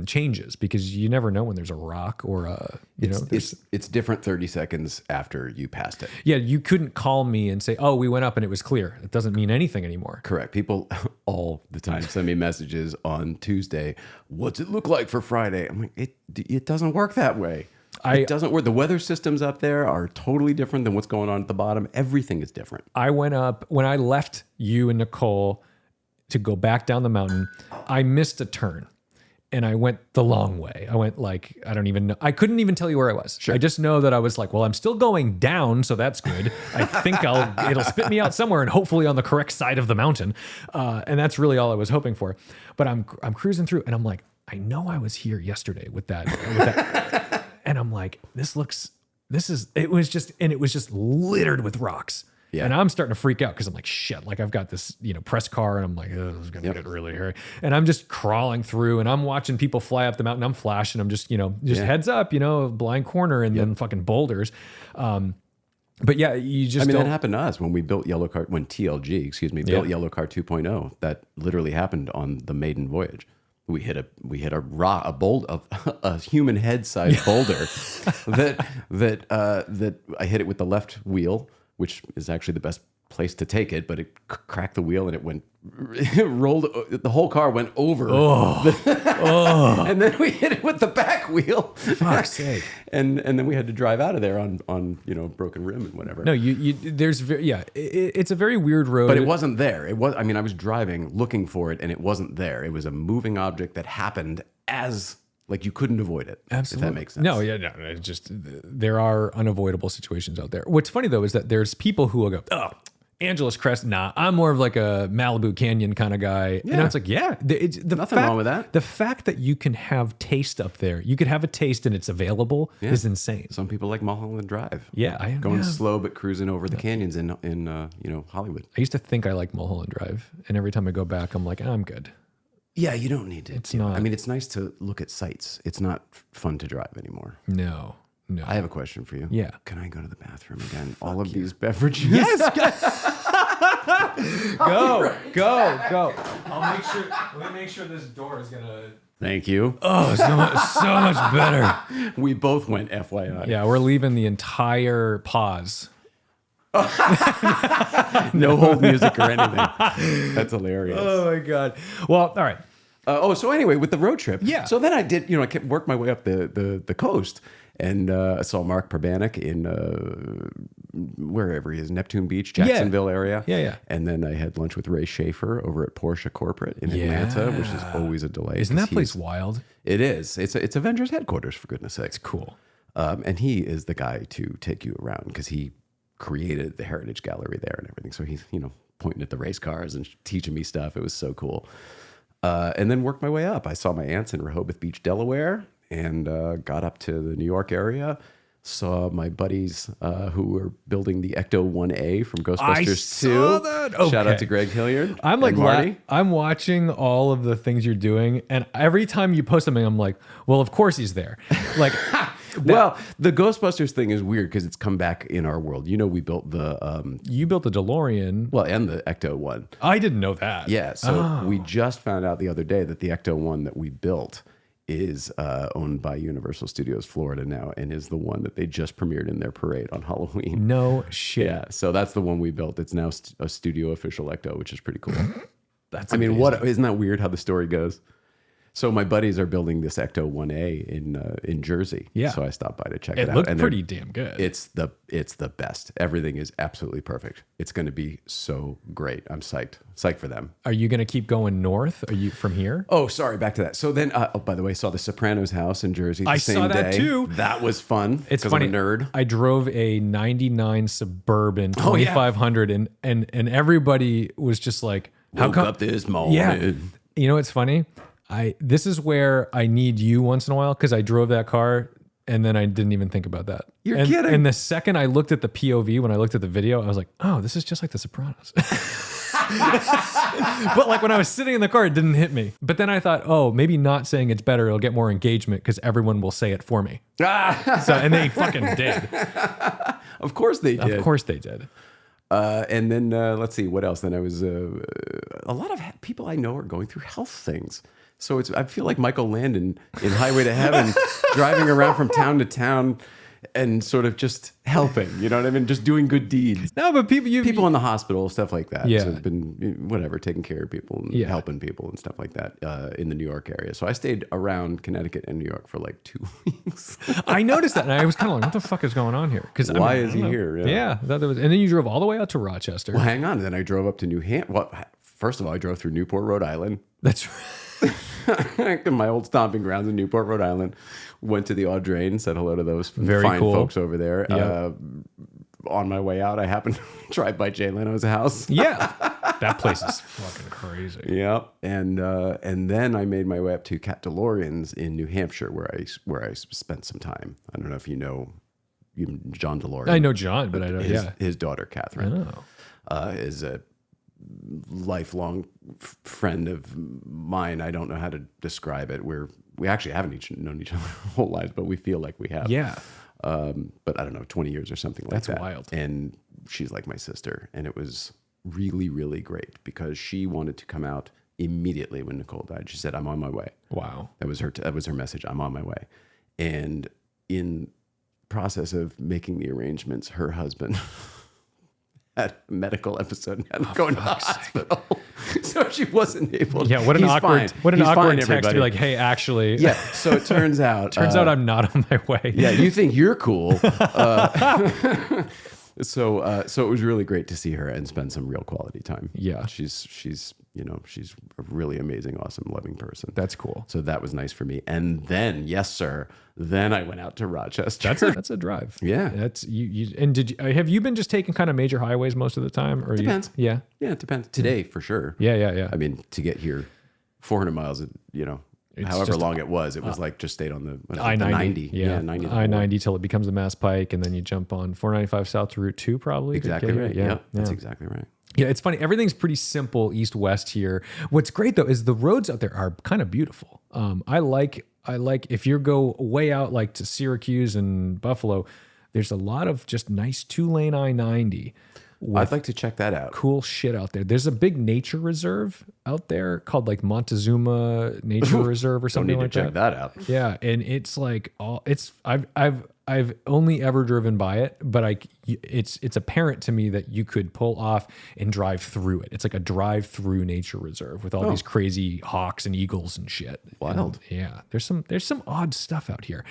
changes because you never know when there's a rock or it's different 30 seconds after you passed it. Yeah, you couldn't call me and say, oh, we went up and it was clear. It doesn't mean anything anymore. Correct. People all the time send me messages on Tuesday. What's it look like for Friday? I'm like, it doesn't work that way. It doesn't work. The weather systems up there are totally different than what's going on at the bottom. Everything is different. I went up when I left you and Nicole to go back down the mountain. I missed a turn and I went the long way. I went like, I don't even know. I couldn't even tell you where I was. Sure. I just know that I was like, well, I'm still going down. So that's good. I think it'll spit me out somewhere and hopefully on the correct side of the mountain. And that's really all I was hoping for. But I'm cruising through and I'm like, I know I was here yesterday with that. And I'm like, it was just littered with rocks. Yeah. And I'm starting to freak out because I'm like, shit, like I've got this, press car and I'm like, oh, this is going to get really hairy. And I'm just crawling through and I'm watching people fly up the mountain. I'm flashing. I'm just, heads up, blind corner and then fucking boulders. But yeah, you just that happened to us when we built Yellow Car, when TLG, built Yellow Car 2.0. That literally happened on the maiden voyage. We hit a human head sized boulder that I hit it with the left wheel, which is actually the best place to take it, but it cracked the wheel and it rolled. The whole car went over. And then we hit it with the back wheel. Fuck's sake. And then we had to drive out of there on broken rim and whatever. No, it's a very weird road. But it wasn't there. I was driving looking for it and it wasn't there. It was a moving object that happened as like you couldn't avoid it. Absolutely. If that makes sense. No, it's just there are unavoidable situations out there. What's funny though is that there's people who will go, oh, Angeles Crest, nah, I'm more of like a Malibu Canyon kind of guy. Yeah. And it's like, nothing wrong with that. The fact that you can have taste up there, you could have a taste and it's available is insane. Some people like Mulholland Drive. Yeah, I am going slow but cruising over the canyons in Hollywood. I used to think I liked Mulholland Drive, and every time I go back, I'm like, I'm good. Yeah, you don't need it. It's not. I mean, it's nice to look at sights. It's not fun to drive anymore. No. I have a question for you. Yeah. Can I go to the bathroom again? All of these beverages. Yes. Go. Let me make sure this door is gonna. Thank you. Oh, so much better. We both went FYI. Yeah, we're leaving the entire pause. No hold music or anything. That's hilarious. Oh my God. Well, all right. So anyway, with the road trip. Yeah. So then I did, I kept worked my way up the coast. And I saw Mark Perbanik in wherever he is, Neptune Beach, Jacksonville area. Yeah. And then I had lunch with Ray Schaefer over at Porsche Corporate in Atlanta, which is always a delight. Isn't that place wild? It is. It's Avengers headquarters, for goodness sake. It's cool. And he is the guy to take you around because he created the Heritage Gallery there and everything. So he's, pointing at the race cars and teaching me stuff. It was so cool. And then worked my way up. I saw my aunts in Rehoboth Beach, Delaware. And got up to the New York area, saw my buddies who were building the Ecto 1A from Ghostbusters 2. Saw that. Okay. Shout out to Greg Hilliard. I'm like, Marty. I'm watching all of the things you're doing, and every time you post something, I'm like, well, of course he's there. Like, well, the Ghostbusters thing is weird because it's come back in our world. We built the you built the DeLorean. Well, and the Ecto 1. I didn't know that. Yeah, so we just found out the other day that the Ecto 1 that we built is owned by Universal Studios Florida now and is the one that they just premiered in their parade on Halloween. No shit. Yeah, so that's the one we built. It's now a studio official Ecto, which is pretty cool. That's amazing. Isn't that weird how the story goes? So my buddies are building this Ecto 1A in Jersey. Yeah. So I stopped by to check it out. It looked pretty damn good. It's the best. Everything is absolutely perfect. It's going to be so great. I'm psyched. Psyched for them. Are you going to keep going north? Are you from here? Oh, sorry. Back to that. So then, by the way, saw the Sopranos house in Jersey the same day. I saw that too. That was fun. It's funny. I'm a nerd. I drove a 99 Suburban 2500 and everybody was just like, how Woke come up this morning. Yeah. You know what's funny? This is where I need you once in a while because I drove that car and then I didn't even think about that. You're kidding. And the second I looked at the POV, when I looked at the video, I was like, oh, this is just like The Sopranos. But like when I was sitting in the car, it didn't hit me. But then I thought, oh, maybe not saying it's better. It'll get more engagement because everyone will say it for me. And they fucking did. Of course they did. Of course they did. And then let's see what else. Then I was a lot of people I know are going through health things. So I feel like Michael Landon in Highway to Heaven, driving around from town to town and sort of just helping. You know what I mean? Just doing good deeds. No, but people in the hospital, stuff like that. Yeah. So I've been taking care of people and helping people and stuff like that in the New York area. So I stayed around Connecticut and New York for like 2 weeks. I noticed that, and I was kind of like, what the fuck is going on here? Because why is he here? Yeah. And then you drove all the way out to Rochester. Well, hang on. And then I drove up to New Hampshire. Well, first of all, I drove through Newport, Rhode Island. That's right. My old stomping grounds in Newport, Rhode Island. Went to the Audrain, said hello to those Very fine cool folks over there. Yep. On my way out, I happened to drive by Jay Leno's house. Yeah. That place is fucking crazy. Yep. And then I made my way up to Cat DeLorean's in New Hampshire, where I spent some time. I don't know if you know John DeLorean. I know John, but I don't. His daughter Catherine is a lifelong friend of mine. I don't know how to describe it. We actually haven't known each other our whole lives, but we feel like we have. Yeah. But I don't know, 20 years or something like that. That's wild. And she's like my sister, and it was really, really great because she wanted to come out immediately when Nicole died. She said, "I'm on my way." Wow. That was her message. "I'm on my way." And in process of making the arrangements, her husband had a medical episode and had to go into the hospital. So she wasn't able to. Yeah, what an awkward text everybody. to be like, "Hey, actually." Yeah, so it turns out. I'm not on my way. Yeah, you think you're cool. So it was really great to see her and spend some real quality time. Yeah. She's a really amazing, awesome, loving person. That's cool. So that was nice for me. And then, yes, sir, then I went out to Rochester. That's a drive. Yeah. That's you. And have you been just taking kind of major highways most of the time? Or Depends. Yeah, it depends. Today, for sure. Yeah. I mean, to get here 400 miles, however long it was like just stayed on the I-90. Yeah, 90. I-90 till it becomes a Mass Pike, and then you jump on 495 south to Route 2 probably. Exactly right. Yeah, That's exactly right. Yeah, it's funny. Everything's pretty simple east-west here. What's great though is the roads out there are kind of beautiful. I like if you go way out like to Syracuse and Buffalo, there's a lot of just nice 2-lane I-90. I'd like to check that out. Cool shit out there. There's a big nature reserve out there called like Montezuma Nature Reserve or something like that. Don't need to check that out. Yeah, and it's like I've only ever driven by it, but it's apparent to me that you could pull off and drive through it. It's like a drive-through nature reserve with all these crazy hawks and eagles and shit. Wild. And yeah, there's some odd stuff out here,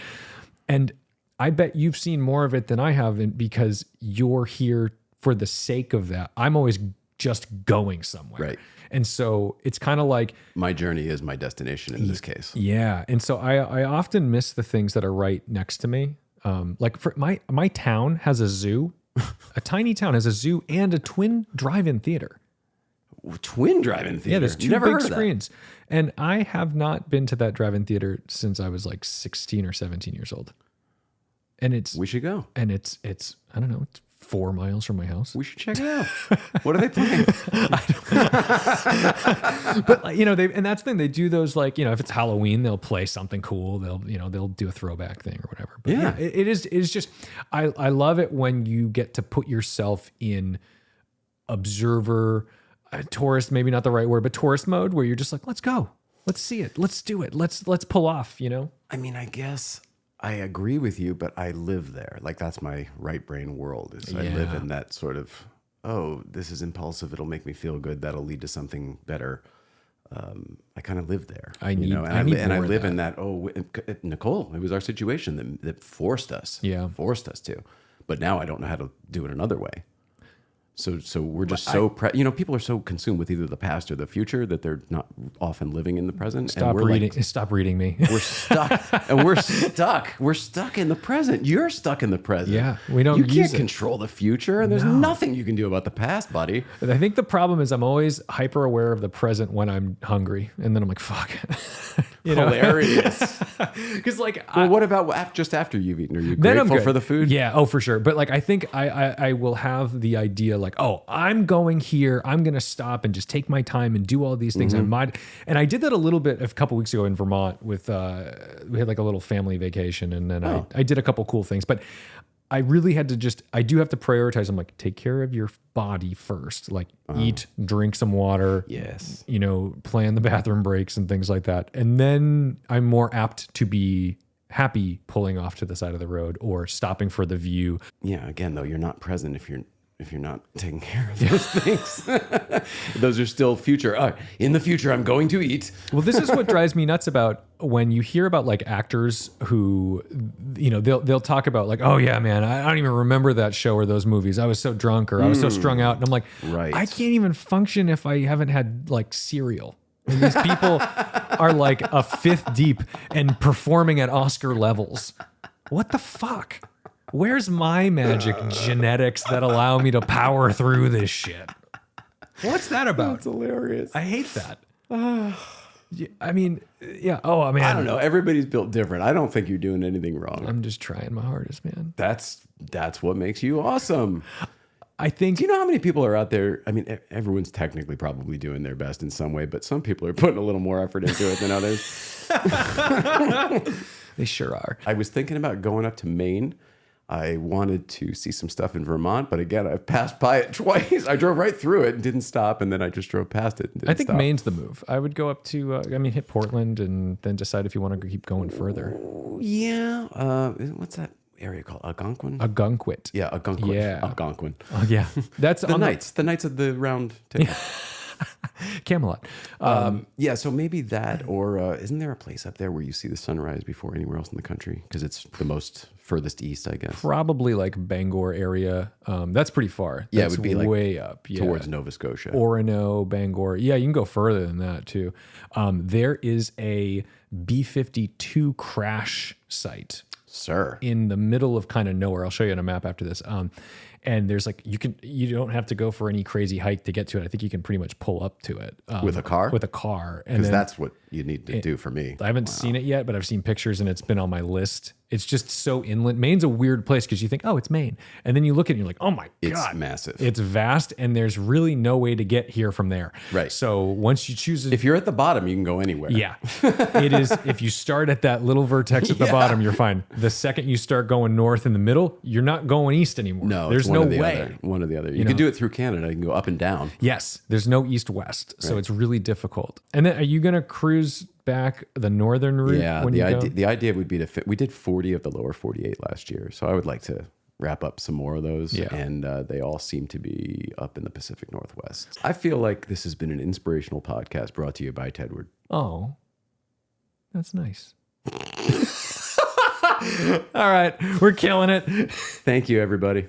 and I bet you've seen more of it than I have, because you're here for the sake of that. I'm always just going somewhere. Right. And so it's kind of like my journey is my destination in this case. Yeah. And so I often miss the things that are right next to me. Like for my town has a zoo, a tiny town has a zoo and a twin drive-in theater. Twin drive-in theater? Yeah, there's two big screens. And I have not been to that drive-in theater since I was like 16 or 17 years old. And we should go. And it's I don't know, it's 4 miles from my house. We should check it out. What are they playing? But and that's the thing. They do those like, if it's Halloween, they'll play something cool. They'll do a throwback thing or whatever. But yeah, it is just, I love it when you get to put yourself in observer, tourist, maybe not the right word, but tourist mode, where you're just like, let's go, let's see it, let's do it, let's pull off. I mean, I guess I agree with you, but I live there. Like, that's my right brain world. I live in that sort of, this is impulsive. It'll make me feel good. That'll lead to something better. I kind of live there. I live in that. Nicole, it was our situation that forced us to. But now I don't know how to do it another way. So we're just people are so consumed with either the past or the future that they're not often living in the present. Stop reading me. We're stuck, and we're stuck. We're stuck in the present. You're stuck in the present. Yeah, we don't. You can't control the future, and there's nothing you can do about the past, buddy. I think the problem is I'm always hyper aware of the present when I'm hungry, and then I'm like, fuck. Hilarious. Because what about just after you've eaten? Are you grateful for the food? Yeah, for sure. But I think I will have the idea like, I'm going here. I'm going to stop and just take my time and do all these things. And I did that a little bit a couple weeks ago in Vermont with, we had like a little family vacation, and then I did a couple cool things, but I really had to I do have to prioritize. I'm like, take care of your body first, like eat, drink some water. Yes. Plan the bathroom breaks and things like that. And then I'm more apt to be happy pulling off to the side of the road or stopping for the view. Yeah. Again, though, you're not present if you're not taking care of those things. Those are still future. In the future, I'm going to eat. Well, this is what drives me nuts about when you hear about like actors who, they'll talk about like, oh yeah, man, I don't even remember that show or those movies. I was so drunk or I was so strung out. And I'm like, right. I can't even function if I haven't had like cereal. And these people are like a fifth deep and performing at Oscar levels. What the fuck? Where's my magic genetics that allow me to power through this shit? What's that about? That's hilarious. I hate that. I mean, yeah. Oh, I mean, I don't know. Everybody's built different. I don't think you're doing anything wrong. I'm just trying my hardest, man. That's what makes you awesome. I think. Do you know how many people are out there? I mean, everyone's technically probably doing their best in some way, but some people are putting a little more effort into it than others. They sure are. I was thinking about going up to Maine. I wanted to see some stuff in Vermont, but again, I've passed by it twice. I drove right through it and didn't stop, and then I just drove past it and didn't I think stop. Maine's the move. I would go up to, hit Portland and then decide if you want to keep going further. Yeah. What's that area called? Algonquin? Algonquit. Yeah, Algonquin. Yeah. Algonquin. Yeah. That's The Knights of the Round Table. Camelot. Yeah, so maybe that, or isn't there a place up there where you see the sunrise before anywhere else in the country? Because it's the most furthest east, I guess. Probably like Bangor area. That's pretty far. Yeah, That's it would be like way up. Yeah. towards Nova Scotia. Orono, Bangor. Yeah, you can go further than that too. There is a B-52 crash site Sir. in the middle of kind of nowhere. I'll show you on a map after this. And there's like, you don't have to go for any crazy hike to get to it. I think you can pretty much pull up to it. With a car? With a car. Because that's what you need to do for me. I haven't seen it yet, but I've seen pictures and it's been on my list. It's just so inland. Maine's a weird place because you think, oh, it's Maine. And then you look at it and you're like, oh my God. It's massive. It's vast and there's really no way to get here from there. Right. So once you choose If you're at the bottom, you can go anywhere. yeah, it is. If you start at that little vertex at the bottom, you're fine. The second you start going north in the middle, you're not going east anymore. No, there's it's one no or the way. other. One or the other. You can do it through Canada. You can go up and down. Yes, there's no east-west, so it's really difficult. And then, are you going to cruise back the northern route? Yeah, when the idea would be to fit. We did 40 of the lower 48 last year, so I would like to wrap up some more of those. Yeah. And they all seem to be up in the Pacific Northwest. I feel like this has been an inspirational podcast brought to you by Tedward. Oh, that's nice. All right, we're killing it. Thank you, everybody.